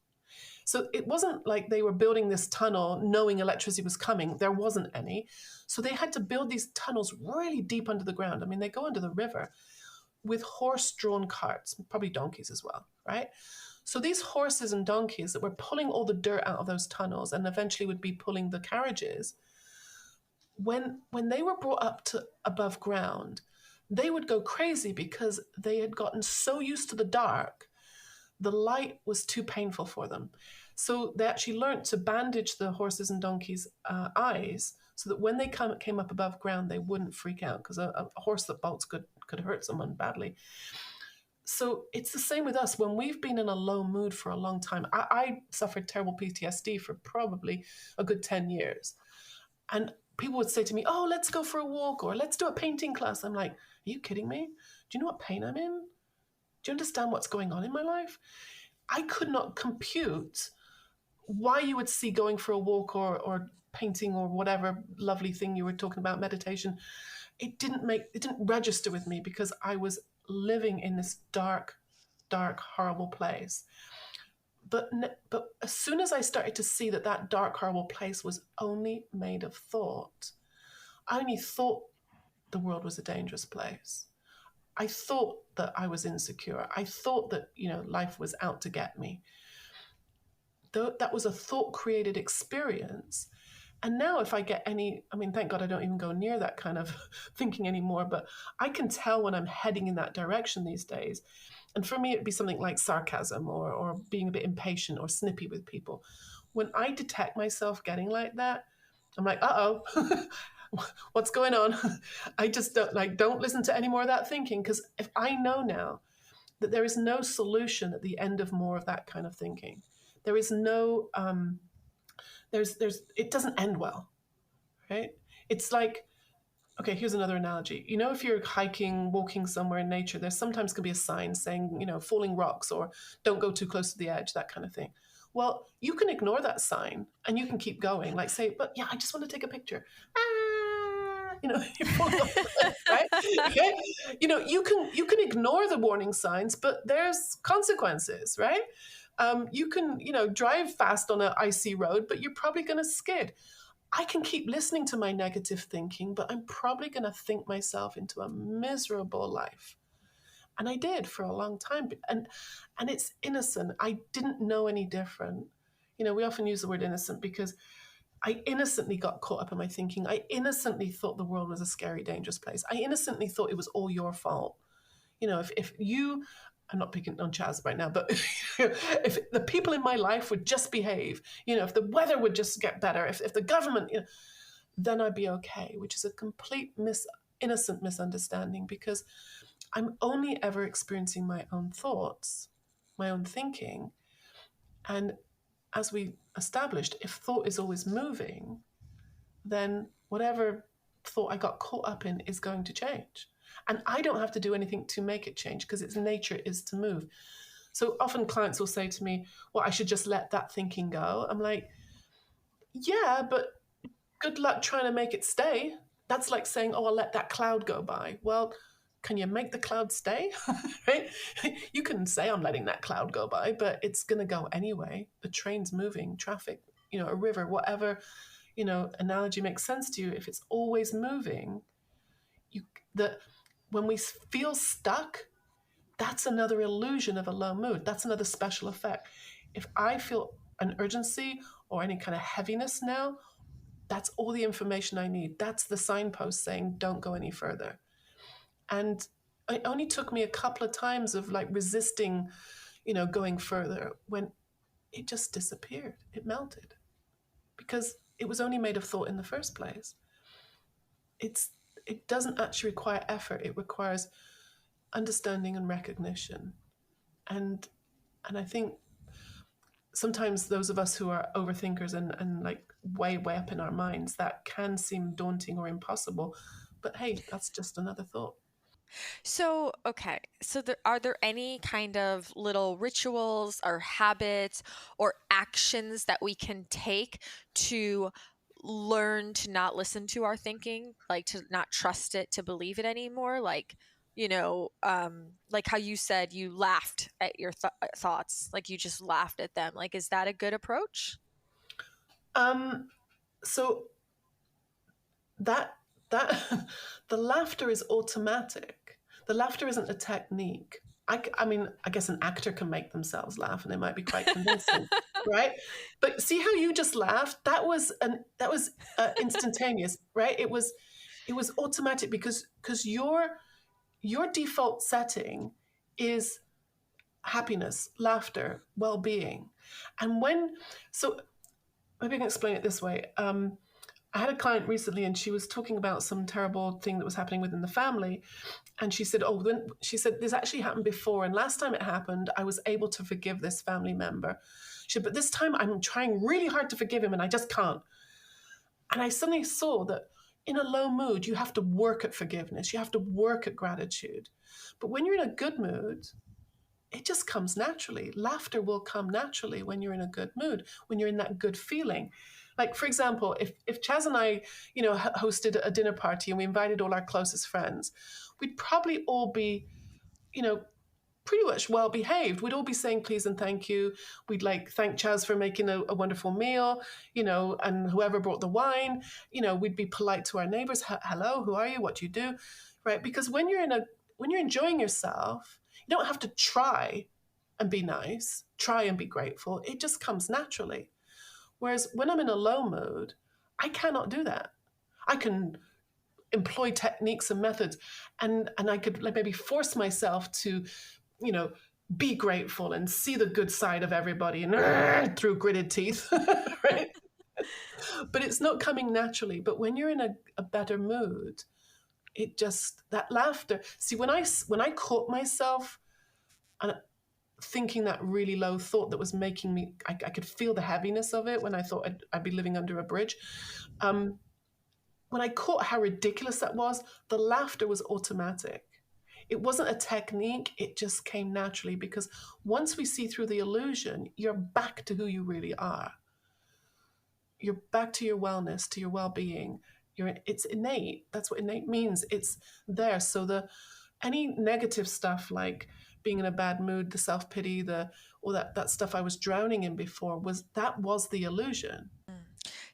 So it wasn't like they were building this tunnel knowing electricity was coming. There wasn't any. So they had to build these tunnels really deep under the ground. I mean, they go under the river with horse-drawn carts, probably donkeys as well, right? So these horses and donkeys that were pulling all the dirt out of those tunnels and eventually would be pulling the carriages, when they were brought up to above ground, they would go crazy because they had gotten so used to the dark, the light was too painful for them. So they actually learned to bandage the horses and donkeys' eyes so that when they came up above ground, they wouldn't freak out, because a horse that bolts could hurt someone badly. So it's the same with us when we've been in a low mood for a long time. I suffered terrible PTSD for probably a good 10 years. And people would say to me, oh, let's go for a walk or let's do a painting class. I'm like, are you kidding me? Do you know what pain I'm in? Do you understand what's going on in my life? I could not compute why you would see going for a walk or painting or whatever lovely thing you were talking about, meditation. It didn't register with me because I was living in this dark, horrible place. But as soon as I started to see that dark, horrible place was only made of thought, I only thought the world was a dangerous place. I thought that I was insecure. I thought that, life was out to get me. That was a thought-created experience. And now if I get thank God I don't even go near that kind of thinking anymore, but I can tell when I'm heading in that direction these days. And for me, it'd be something like sarcasm or being a bit impatient or snippy with people. When I detect myself getting like that, I'm like, uh-oh, what's going on? I just don't listen to any more of that thinking, because if I know now that there is no solution at the end of more of that kind of thinking, there is no, it doesn't end well, right? It's like, okay, here's another analogy. If you're hiking, walking somewhere in nature, there sometimes can be a sign saying, falling rocks or don't go too close to the edge, that kind of thing. Well, you can ignore that sign and you can keep going. Like say, but yeah, I just want to take a picture. You're falling off the cliff, right? Okay? You can ignore the warning signs, but there's consequences, right? You can, drive fast on an icy road, but you're probably going to skid. I can keep listening to my negative thinking, but I'm probably going to think myself into a miserable life. And I did for a long time. And it's innocent. I didn't know any different. We often use the word innocent because I innocently got caught up in my thinking. I innocently thought the world was a scary, dangerous place. I innocently thought it was all your fault. If you, I'm not picking on Chaz right now, but if the people in my life would just behave, if the weather would just get better, if the government, then I'd be okay, which is a complete innocent misunderstanding, because I'm only ever experiencing my own thoughts, my own thinking. And as we established, if thought is always moving, then whatever thought I got caught up in is going to change. And I don't have to do anything to make it change, because its nature is to move. So often clients will say to me, well, I should just let that thinking go. I'm like, yeah, but good luck trying to make it stay. That's like saying, oh, I'll let that cloud go by. Well, can you make the cloud stay? Right? You can say I'm letting that cloud go by, but it's going to go anyway. The train's moving, traffic, a river, whatever, analogy makes sense to you. If it's always moving, when we feel stuck, that's another illusion of a low mood. That's another special effect. If I feel an urgency or any kind of heaviness now, that's all the information I need. That's the signpost saying, don't go any further. And it only took me a couple of times of resisting, going further, when it just disappeared. It melted, because it was only made of thought in the first place. It doesn't actually require effort. It requires understanding and recognition. And I think sometimes those of us who are overthinkers and way up in our minds, that can seem daunting or impossible. But hey, that's just another thought. So, okay. So, are there any kind of little rituals or habits or actions that we can take to learn to not listen to our thinking, like to not trust it, to believe it anymore? Like how you said you laughed at your thoughts, like you just laughed at them. Like, is that a good approach? So that the laughter is automatic. The laughter isn't a technique. I guess an actor can make themselves laugh, and it might be quite convincing, right? But see how you just laughed? That was instantaneous, right? It was automatic, because your default setting is happiness, laughter, well-being, and so maybe I can explain it this way. I had a client recently, and she was talking about some terrible thing that was happening within the family. And she said, "Oh, then she said this actually happened before, and last time it happened, I was able to forgive this family member." She said, "But this time, I'm trying really hard to forgive him, and I just can't." And I suddenly saw that in a low mood, you have to work at forgiveness, you have to work at gratitude. But when you're in a good mood, it just comes naturally. Laughter will come naturally when you're in a good mood, when you're in that good feeling. Like, for example, if Chaz and I, hosted a dinner party and we invited all our closest friends, we'd probably all be, you know, pretty much well behaved. We'd all be saying please and thank you. We'd like thank Chaz for making a wonderful meal, and whoever brought the wine, we'd be polite to our neighbors. Hello, who are you? What do you do? Right? Because when you're enjoying yourself, you don't have to try and be nice, try and be grateful. It just comes naturally. Whereas when I'm in a low mood, I cannot do that. I can employ techniques and methods, and I could like maybe force myself to, you know, be grateful and see the good side of everybody and through gritted teeth, right? But it's not coming naturally. But when you're in a better mood, it just that laughter. See, when I caught myself and thinking that really low thought that was making me, I could feel the heaviness of it when I thought I'd be living under a bridge. When I caught how ridiculous that was, the laughter was automatic. It wasn't a technique, it just came naturally, because once we see through the illusion, you're back to who you really are. You're back to your wellness, to your well-being. It's innate. That's what innate means. It's there. So any negative stuff like being in a bad mood, the self-pity, all that stuff I was drowning in before, was the illusion.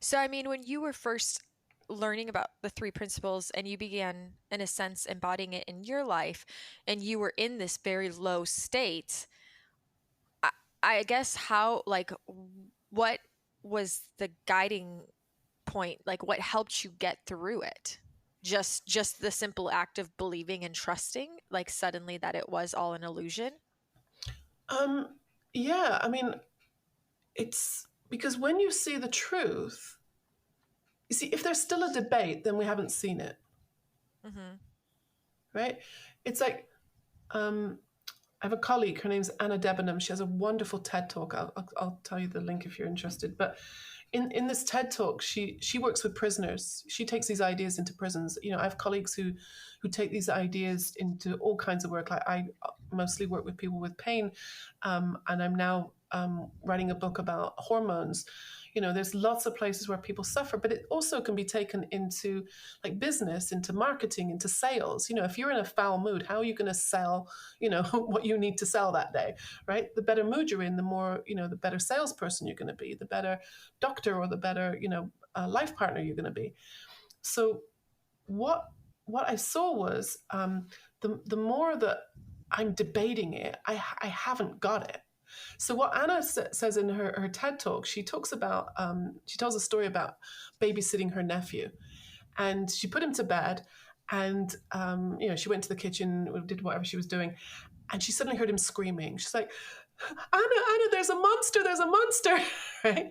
So, I mean, when you were first learning about the three principles and you began, in a sense, embodying it in your life, and you were in this very low state, I guess what was the guiding point? Like, what helped you get through it? Just the simple act of believing and trusting, like suddenly that it was all an illusion? Yeah, I mean, it's because when you see the truth, you see, if there's still a debate, then we haven't seen it. Mm-hmm. Right? It's like, I have a colleague, her name's Anna Debenham. She has a wonderful TED Talk. I'll tell you the link if you're interested. But in this TED Talk, she works with prisoners. She takes these ideas into prisons. I have colleagues who take these ideas into all kinds of work. Like I mostly work with people with pain, and I'm now writing a book about hormones. There's lots of places where people suffer, but it also can be taken into like business, into marketing, into sales. If you're in a foul mood, how are you going to sell, what you need to sell that day, right? The better mood you're in, the more, the better salesperson you're going to be, the better doctor or the better, life partner you're going to be. So what I saw was the more that I'm debating it, I haven't got it. So what Anna says in her TED Talk, she talks about, she tells a story about babysitting her nephew. And she put him to bed and, she went to the kitchen, did whatever she was doing. And she suddenly heard him screaming. She's like, Anna, there's a monster, right?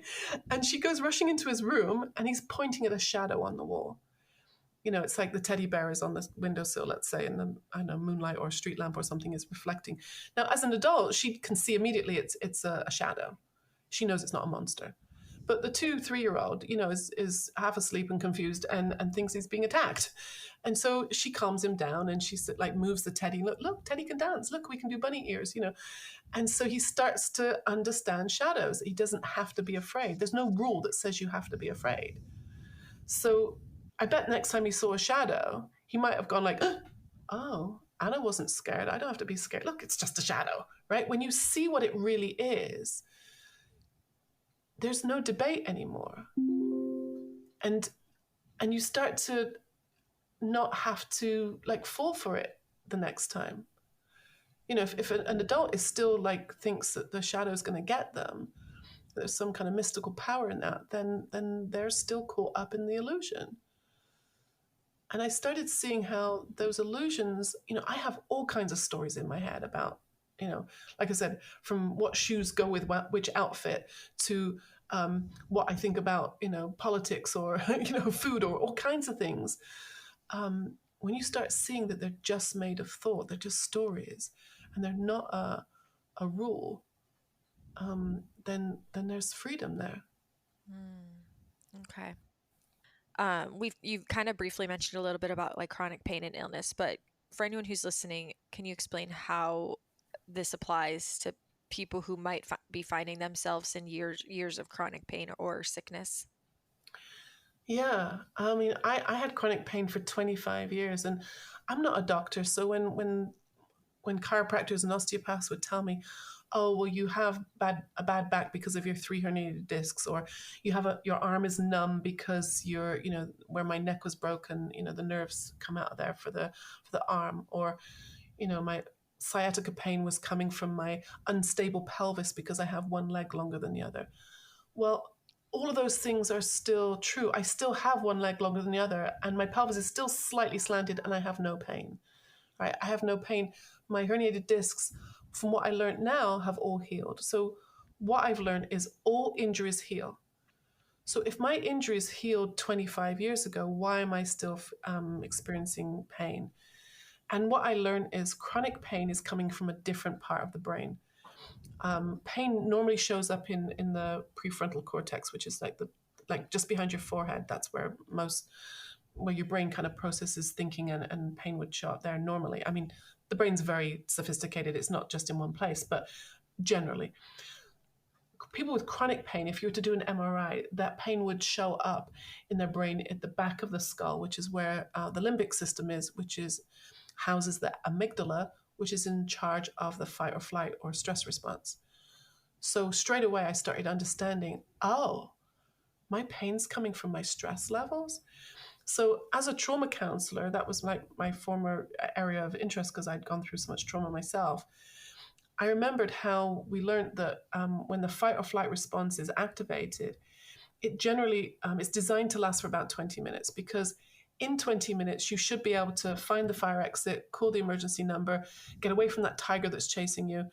And she goes rushing into his room and he's pointing at a shadow on the wall. It's like the teddy bear is on the windowsill, let's say, and the moonlight or a street lamp or something is reflecting. Now, as an adult, she can see immediately it's a shadow. She knows it's not a monster. But the 2-3-year-old, is half asleep and confused and thinks he's being attacked. And so she calms him down and she like moves the teddy. Look, Teddy can dance. Look, we can do bunny ears, And so he starts to understand shadows. He doesn't have to be afraid. There's no rule that says you have to be afraid. So I bet next time he saw a shadow, he might have gone like, oh, Anna wasn't scared. I don't have to be scared. Look, it's just a shadow, right? When you see what it really is, there's no debate anymore. And you start to not have to like fall for it the next time. If an adult is still like thinks that the shadow is going to get them, there's some kind of mystical power in that, then they're still caught up in the illusion. And I started seeing how those illusions, I have all kinds of stories in my head about, like I said, from what shoes go with which outfit to what I think about, politics or, food or all kinds of things. When you start seeing that they're just made of thought, they're just stories, and they're not a rule, then there's freedom there. Okay. You've kind of briefly mentioned a little bit about like chronic pain and illness, but for anyone who's listening, can you explain how this applies to people who might be finding themselves in years of chronic pain or sickness? Yeah, I mean, I had chronic pain for 25 years, and I'm not a doctor, so when chiropractors and osteopaths would tell me, oh, well, you have a bad back because of your 3 herniated discs, or you have your arm is numb because where my neck was broken, the nerves come out of there for the arm, or my sciatica pain was coming from my unstable pelvis because I have one leg longer than the other. Well, all of those things are still true. I still have one leg longer than the other, and my pelvis is still slightly slanted, and I have no pain. Right? I have no pain. My herniated discs, from what I learned now, have all healed. So what I've learned is all injuries heal. So if my injuries healed 25 years ago, why am I still experiencing pain? And what I learned is chronic pain is coming from a different part of the brain. Pain normally shows up in the prefrontal cortex, which is like just behind your forehead. That's where your brain kind of processes thinking, and pain would show up there normally. I mean, the brain's very sophisticated. It's not just in one place, but generally. People with chronic pain, if you were to do an MRI, that pain would show up in their brain at the back of the skull, which is where the limbic system is, which houses the amygdala, which is in charge of the fight or flight or stress response. So straight away, I started understanding, oh, my pain's coming from my stress levels. So as a trauma counselor, that was like my former area of interest because I'd gone through so much trauma myself. I remembered how we learned that when the fight or flight response is activated, it generally is designed to last for about 20 minutes, because in 20 minutes, you should be able to find the fire exit, call the emergency number, get away from that tiger that's chasing you,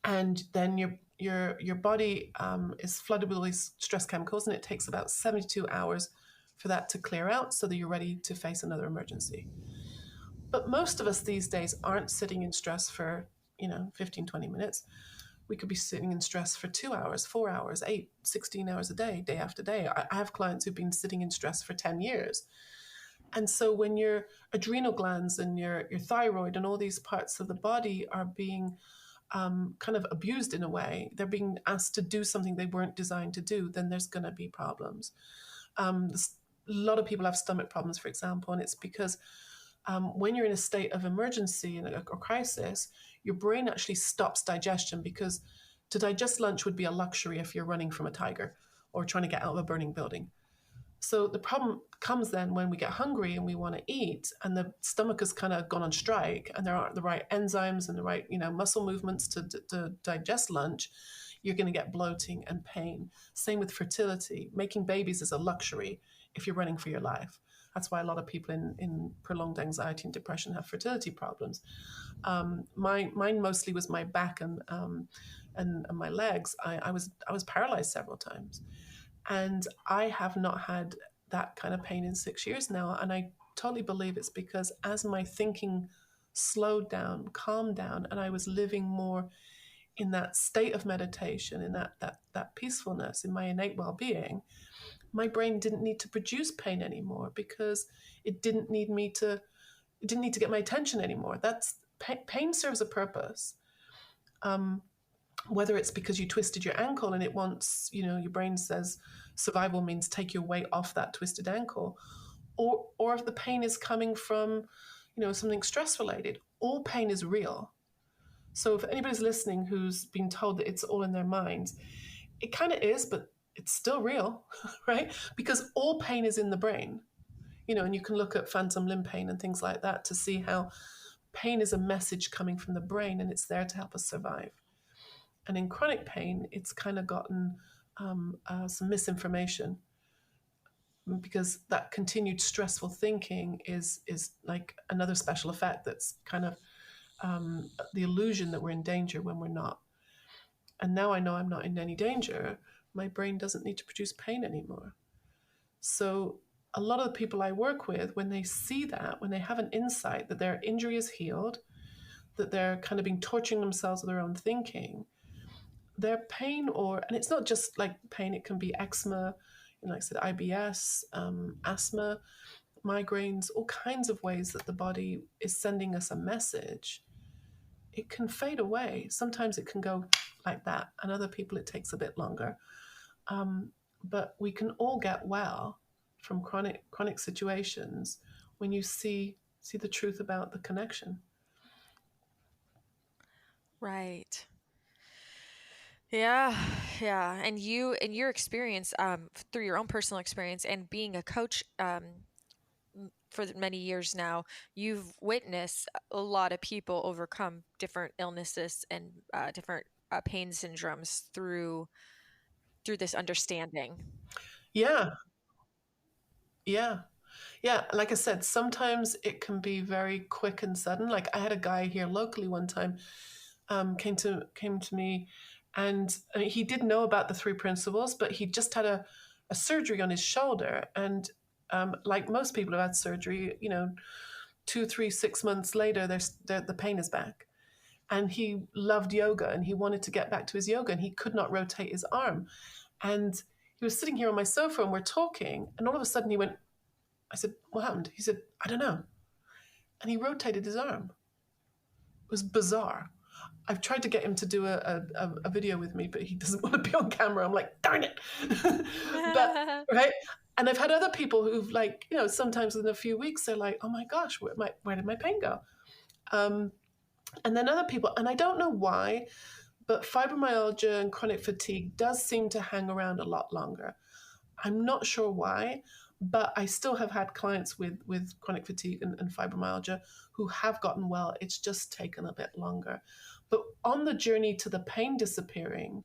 and then your body is flooded with all these stress chemicals, and it takes about 72 hours for that to clear out so that you're ready to face another emergency. But most of us these days aren't sitting in stress for 15, 20 minutes. We could be sitting in stress for 2 hours, 4 hours, 8, 16 hours a day, day after day. I have clients who've been sitting in stress for 10 years. And so when your adrenal glands and your thyroid and all these parts of the body are being kind of abused in a way, they're being asked to do something they weren't designed to do, then there's going to be problems. A lot of people have stomach problems, for example, and it's because when you're in a state of emergency or crisis, your brain actually stops digestion, because to digest lunch would be a luxury if you're running from a tiger or trying to get out of a burning building. So the problem comes then when we get hungry and we want to eat, and the stomach has kind of gone on strike, and there aren't the right enzymes and the right muscle movements to digest lunch. You're going to get bloating and pain. Same with fertility. Making babies is a luxury if you're running for your life. That's why a lot of people in prolonged anxiety and depression have fertility problems. Mine mostly was my back and my legs. I was paralyzed several times, and I have not had that kind of pain in 6 years now. And I totally believe it's because as my thinking slowed down, calmed down, and I was living more in that state of meditation, in that peacefulness, in my innate well-being, my brain didn't need to produce pain anymore, because it didn't need to get my attention anymore. Pain serves a purpose. Whether it's because you twisted your ankle and it wants, your brain says survival means take your weight off that twisted ankle, or if the pain is coming from, something stress related. All pain is real. So if anybody's listening who's been told that it's all in their minds, it kind of is, but it's still real, right? Because all pain is in the brain, and you can look at phantom limb pain and things like that to see how pain is a message coming from the brain, and it's there to help us survive. And in chronic pain, it's kind of gotten some misinformation, because that continued stressful thinking is like another special effect that's kind of the illusion that we're in danger when we're not. And now I know I'm not in any danger, my brain doesn't need to produce pain anymore. So a lot of the people I work with, when they see that, when they have an insight that their injury is healed, that they're kind of been torturing themselves with their own thinking, their pain, and it's not just like pain, it can be eczema, like I said, IBS, asthma, migraines, all kinds of ways that the body is sending us a message. It can fade away. Sometimes it can go like that, and other people it takes a bit longer. But we can all get well from chronic situations when you see the truth about the connection. Right. Yeah, yeah. And you, in your experience, through your own personal experience and being a coach, for many years now, you've witnessed a lot of people overcome different illnesses and different pain syndromes through this understanding. Yeah, yeah. Yeah, like I said, sometimes it can be very quick and sudden. Like I had a guy here locally one time, came to me, and I mean, he did know about the three principles, but he just had a surgery on his shoulder, and like most people who had surgery, 2, 3, 6 months later, the pain is back. And he loved yoga, and he wanted to get back to his yoga, and he could not rotate his arm. And he was sitting here on my sofa, and we're talking, and all of a sudden he went, I said, "What happened?" He said, "I don't know." And he rotated his arm. It was bizarre. I've tried to get him to do a video with me, but he doesn't want to be on camera. I'm like, darn it. But, right? And I've had other people who've like, sometimes within a few weeks, they're like, oh my gosh, where did my pain go? And then other people, and I don't know why, but fibromyalgia and chronic fatigue does seem to hang around a lot longer. I'm not sure why, but I still have had clients with chronic fatigue and fibromyalgia who have gotten well. It's just taken a bit longer. But on the journey to the pain disappearing,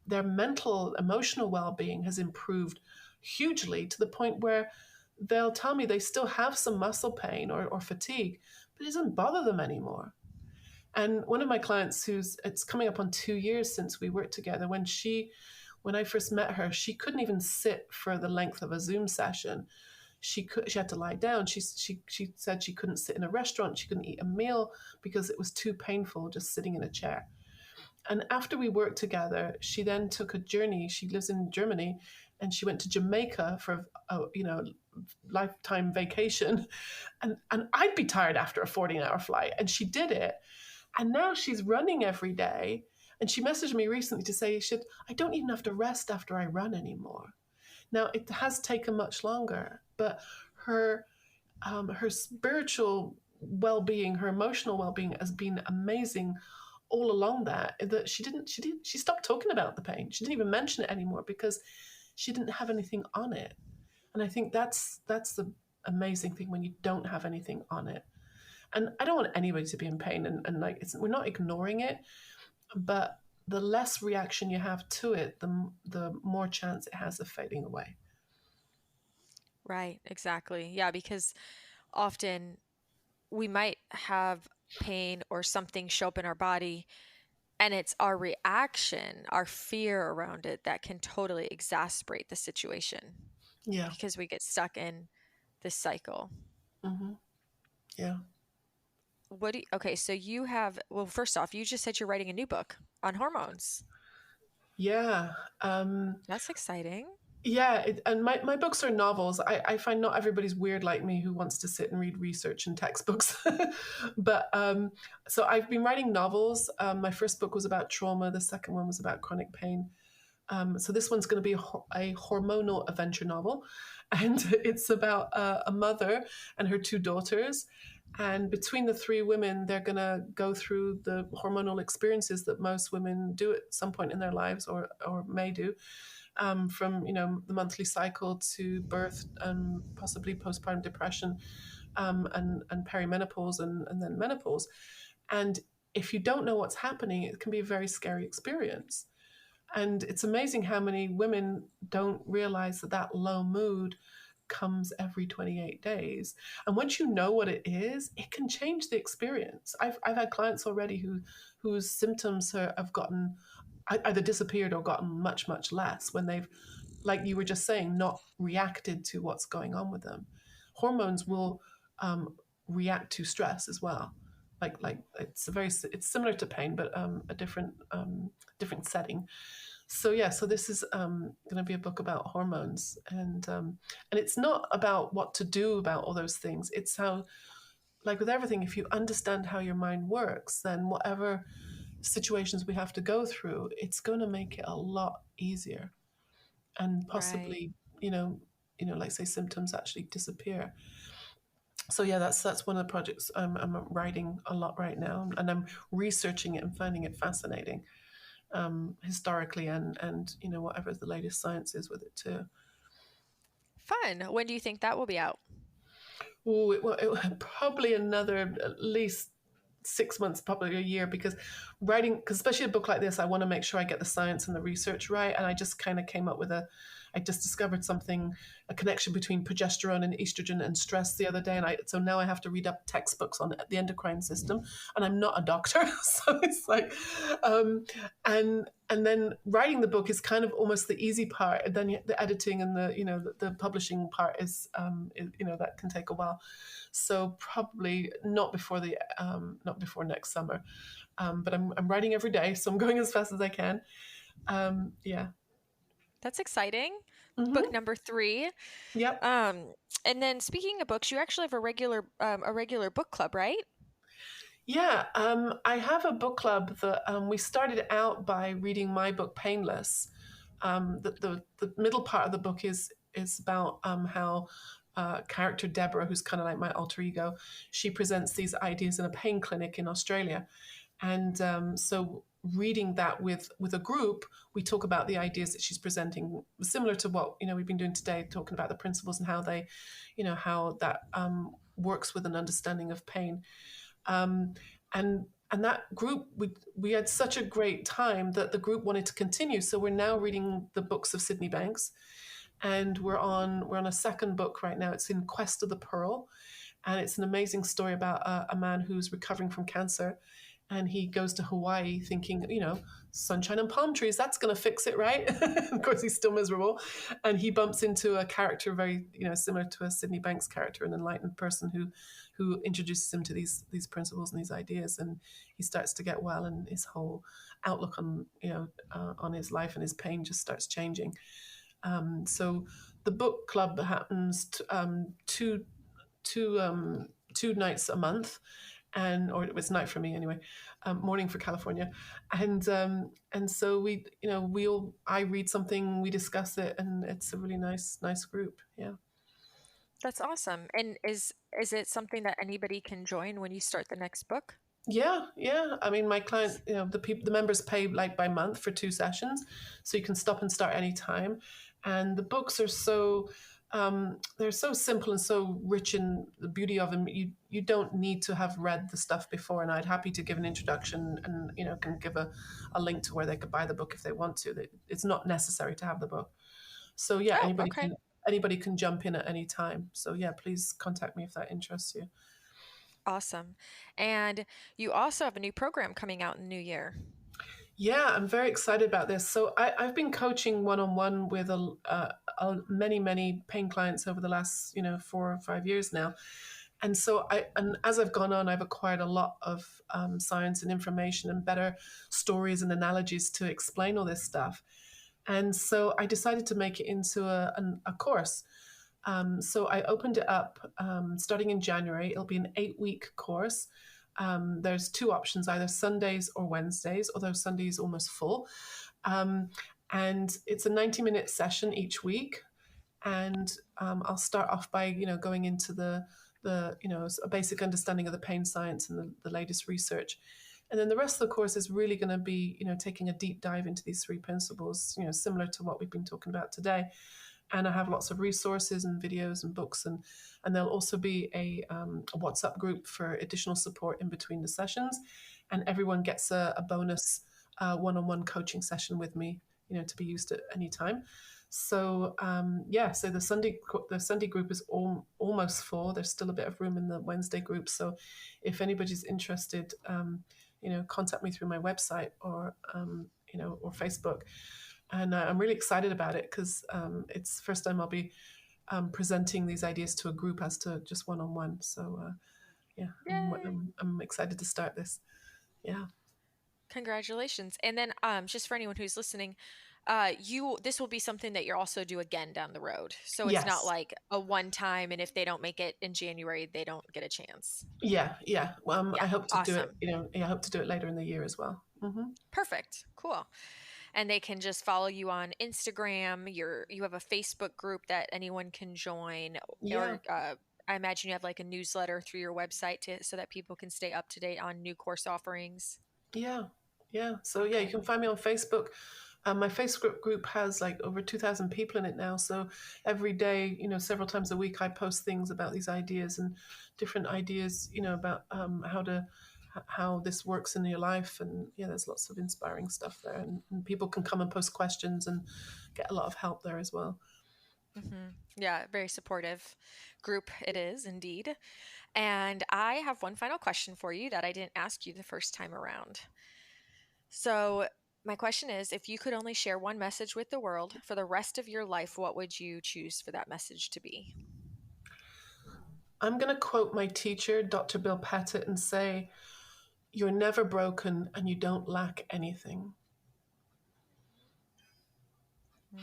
their mental, emotional well-being has improved hugely to the point where they'll tell me they still have some muscle pain or fatigue, but it doesn't bother them anymore. And one of my clients it's coming up on 2 years since we worked together, when I first met her, she couldn't even sit for the length of a Zoom session. She had to lie down. She said she couldn't sit in a restaurant. She couldn't eat a meal because it was too painful just sitting in a chair. And after we worked together, she then took a journey. She lives in Germany, and she went to Jamaica for a lifetime vacation. And I'd be tired after a 14-hour flight, and she did it. And now she's running every day. And she messaged me recently to say, I don't even have to rest after I run anymore. Now, it has taken much longer, but her spiritual well-being, her emotional well-being has been amazing all along that she stopped talking about the pain. She didn't even mention it anymore because she didn't have anything on it. And I think that's the amazing thing when you don't have anything on it. And I don't want anybody to be in pain, and like we're not ignoring it, but the less reaction you have to it, the more chance it has of fading away. Right, exactly. Yeah, because often we might have pain or something show up in our body, and it's our reaction, our fear around it that can totally exacerbate the situation. Yeah. Because we get stuck in this cycle. Mm-hmm. Yeah. Okay, so well, first off, you just said you're writing a new book on hormones. Yeah. That's exciting. Yeah, and my books are novels. I find not everybody's weird like me who wants to sit and read research and textbooks. But so I've been writing novels. My first book was about trauma. The second one was about chronic pain. So this one's going to be a hormonal adventure novel. And it's about a mother and her two daughters. And between the three women, they're going to go through the hormonal experiences that most women do at some point in their lives or may do. From the monthly cycle to birth and possibly postpartum depression, and perimenopause and then menopause. And if you don't know what's happening, it can be a very scary experience. And it's amazing how many women don't realize that low mood comes every 28 days. And once you know what it is, it can change the experience. I've had clients already whose symptoms have gotten, either disappeared or gotten much, much less when they've, like you were just saying, not reacted to what's going on with them. Hormones will react to stress as well. Like it's similar to pain, but a different setting. So yeah, so this is going to be a book about hormones, and it's not about what to do about all those things. It's how, like with everything, if you understand how your mind works, then whatever situations we have to go through, it's going to make it a lot easier, and Right. possibly, like say symptoms actually disappear. So yeah, that's one of the projects I'm writing a lot right now, and I'm researching it and finding it fascinating, historically, and whatever the latest science is with it too. Fun. When do you think that will be out? Oh, it probably another at least 6 months, probably a year, because writing, because especially a book like this, I want to make sure I get the science and the research right. And I just kind of came up with I just discovered something, a connection between progesterone and estrogen and stress the other day. And so now I have to read up textbooks on the endocrine system, and I'm not a doctor. So it's like, and then writing the book is kind of almost the easy part. And then the editing and the publishing part is, that can take a while. So probably not before next summer. But I'm writing every day, so I'm going as fast as I can. Yeah. That's exciting. Book Mm-hmm. number 3. Yep. And then speaking of books, you actually have a regular book club, right? Yeah. I have a book club that we started out by reading my book Painless. The middle part of the book is about how character Deborah, who's kind of like my alter ego, she presents these ideas in a pain clinic in Australia. And so reading that with a group, we talk about the ideas that she's presenting, similar to what we've been doing today, talking about the principles and how they, how that works with an understanding of pain. Um, and that group, we had such a great time that the group wanted to continue. So we're now reading the books of Sydney Banks, and we're on a second book right now. It's in Quest of the Pearl, and it's an amazing story about a man who's recovering from cancer, and he goes to Hawaii thinking, sunshine and palm trees, that's going to fix it, right? Of course, he's still miserable, and he bumps into a character very, similar to a Sydney Banks character, an enlightened person who introduces him to these principles and these ideas, and he starts to get well, and his whole outlook on his life and his pain just starts changing. So the book club happens two nights a month, or it was night for me anyway, morning for California, and so I read something, we discuss it, and it's a really nice group. Yeah. That's awesome. And is it something that anybody can join when you start the next book? Yeah, yeah. I mean, my client, the members pay like by month for 2 sessions, so you can stop and start anytime. And the books are they're so simple and so rich in the beauty of them. You don't need to have read the stuff before, and I'd happy to give an introduction, and can give a link to where they could buy the book if they want to. It's not necessary to have the book. So yeah, Oh, okay. anybody can jump in at any time. So yeah, please contact me if that interests you. Awesome. And you also have a new program coming out in the new year. Yeah, I'm very excited about this. So I've been coaching one-on-one with many pain clients over the last 4 or 5 years now, and so and as I've gone on, I've acquired a lot of science and information and better stories and analogies to explain all this stuff. And so I decided to make it into a course. So I opened it up starting in January. It'll be an 8-week course. There's 2 options, either Sundays or Wednesdays, although Sunday is almost full. And it's a 90-minute session each week. And I'll start off by going into the a basic understanding of the pain science and the latest research. And then the rest of the course is really going to be taking a deep dive into these 3 principles, similar to what we've been talking about today. And I have lots of resources and videos and books, and there'll also be a WhatsApp group for additional support in between the sessions, and everyone gets a bonus one-on-one coaching session with me, to be used at any time. So so the Sunday group is almost full. There's still a bit of room in the Wednesday group. So if anybody's interested, contact me through my website, or or Facebook. And I'm really excited about it because it's the first time I'll be presenting these ideas to a group as to just one-on-one. So yeah, Yay. I'm excited to start this. Yeah. Congratulations. And then just for anyone who's listening, this will be something that you'll also do again down the road. So it's not Yes. like a one time, and if they don't make it in January, they don't get a chance. Yeah. Yeah. Yeah, I hope to do it. awesome. I hope to do it later in the year as well. Perfect. Cool. And they can just follow you on Instagram. You have a Facebook group that anyone can join, Yeah. or I imagine you have like a newsletter through your website so that people can stay up to date on new course offerings. Yeah. Yeah. So yeah, you Okay. can find me on Facebook. My Facebook group has like over 2,000 people in it now. So every day, several times a week, I post things about these ideas and different ideas, about how this works in your life. And yeah, there's lots of inspiring stuff there. And people can come and post questions and get a lot of help there as well. Yeah, very supportive group it is indeed. And I have one final question for you that I didn't ask you the first time around. So, my question is, if you could only share one message with the world for the rest of your life, what would you choose for that message to be? I'm going to quote my teacher, Dr. Bill Pettit, and say, "You're never broken and you don't lack anything." Mm,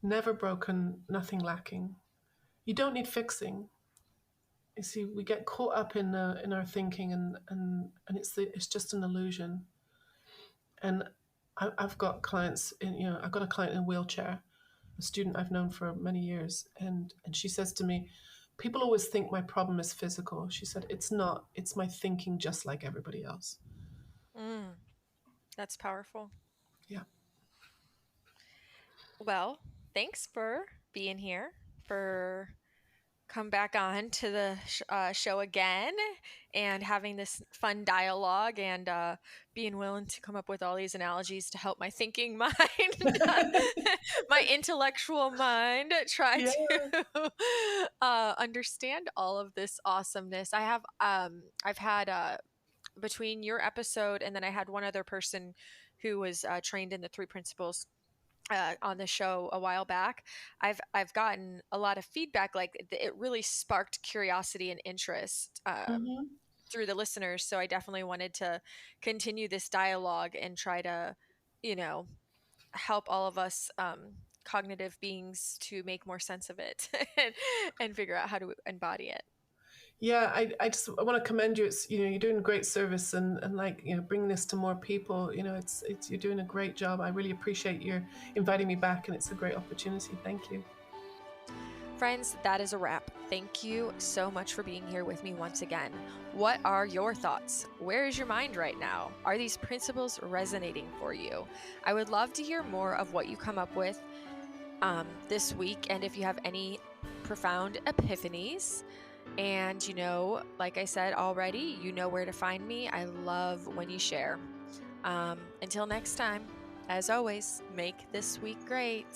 Never broken, nothing lacking. You don't need fixing. You see, we get caught up in our thinking, and it's just an illusion. And I've got clients I've got a client in a wheelchair, a student I've known for many years, and she says to me, "People always think my problem is physical." She said, "It's not. It's my thinking, just like everybody else." mm, that's powerful. Yeah. Well, thanks for being here, for come back on to the show again and having this fun dialogue and being willing to come up with all these analogies to help my thinking mind, my intellectual mind try Yeah. to understand all of this awesomeness. I've had between your episode and then I had one other person who was trained in the three principles on the show a while back. I've gotten a lot of feedback, like it really sparked curiosity and interest Hmm. through the listeners. So I definitely wanted to continue this dialogue and try to, you know, help all of us cognitive beings to make more sense of it and figure out how to embody it. Yeah, I want to commend you. It's you're doing a great service and like bringing this to more people. It's you're doing a great job. I really appreciate your inviting me back, and it's a great opportunity. Thank you. Friends, that is a wrap. Thank you so much for being here with me once again. What are your thoughts? Where is your mind right now? Are these principles resonating for you? I would love to hear more of what you come up with this week, and if you have any profound epiphanies. And like I said already, you know where to find me. I love when you share. Until next time, as always, make this week great.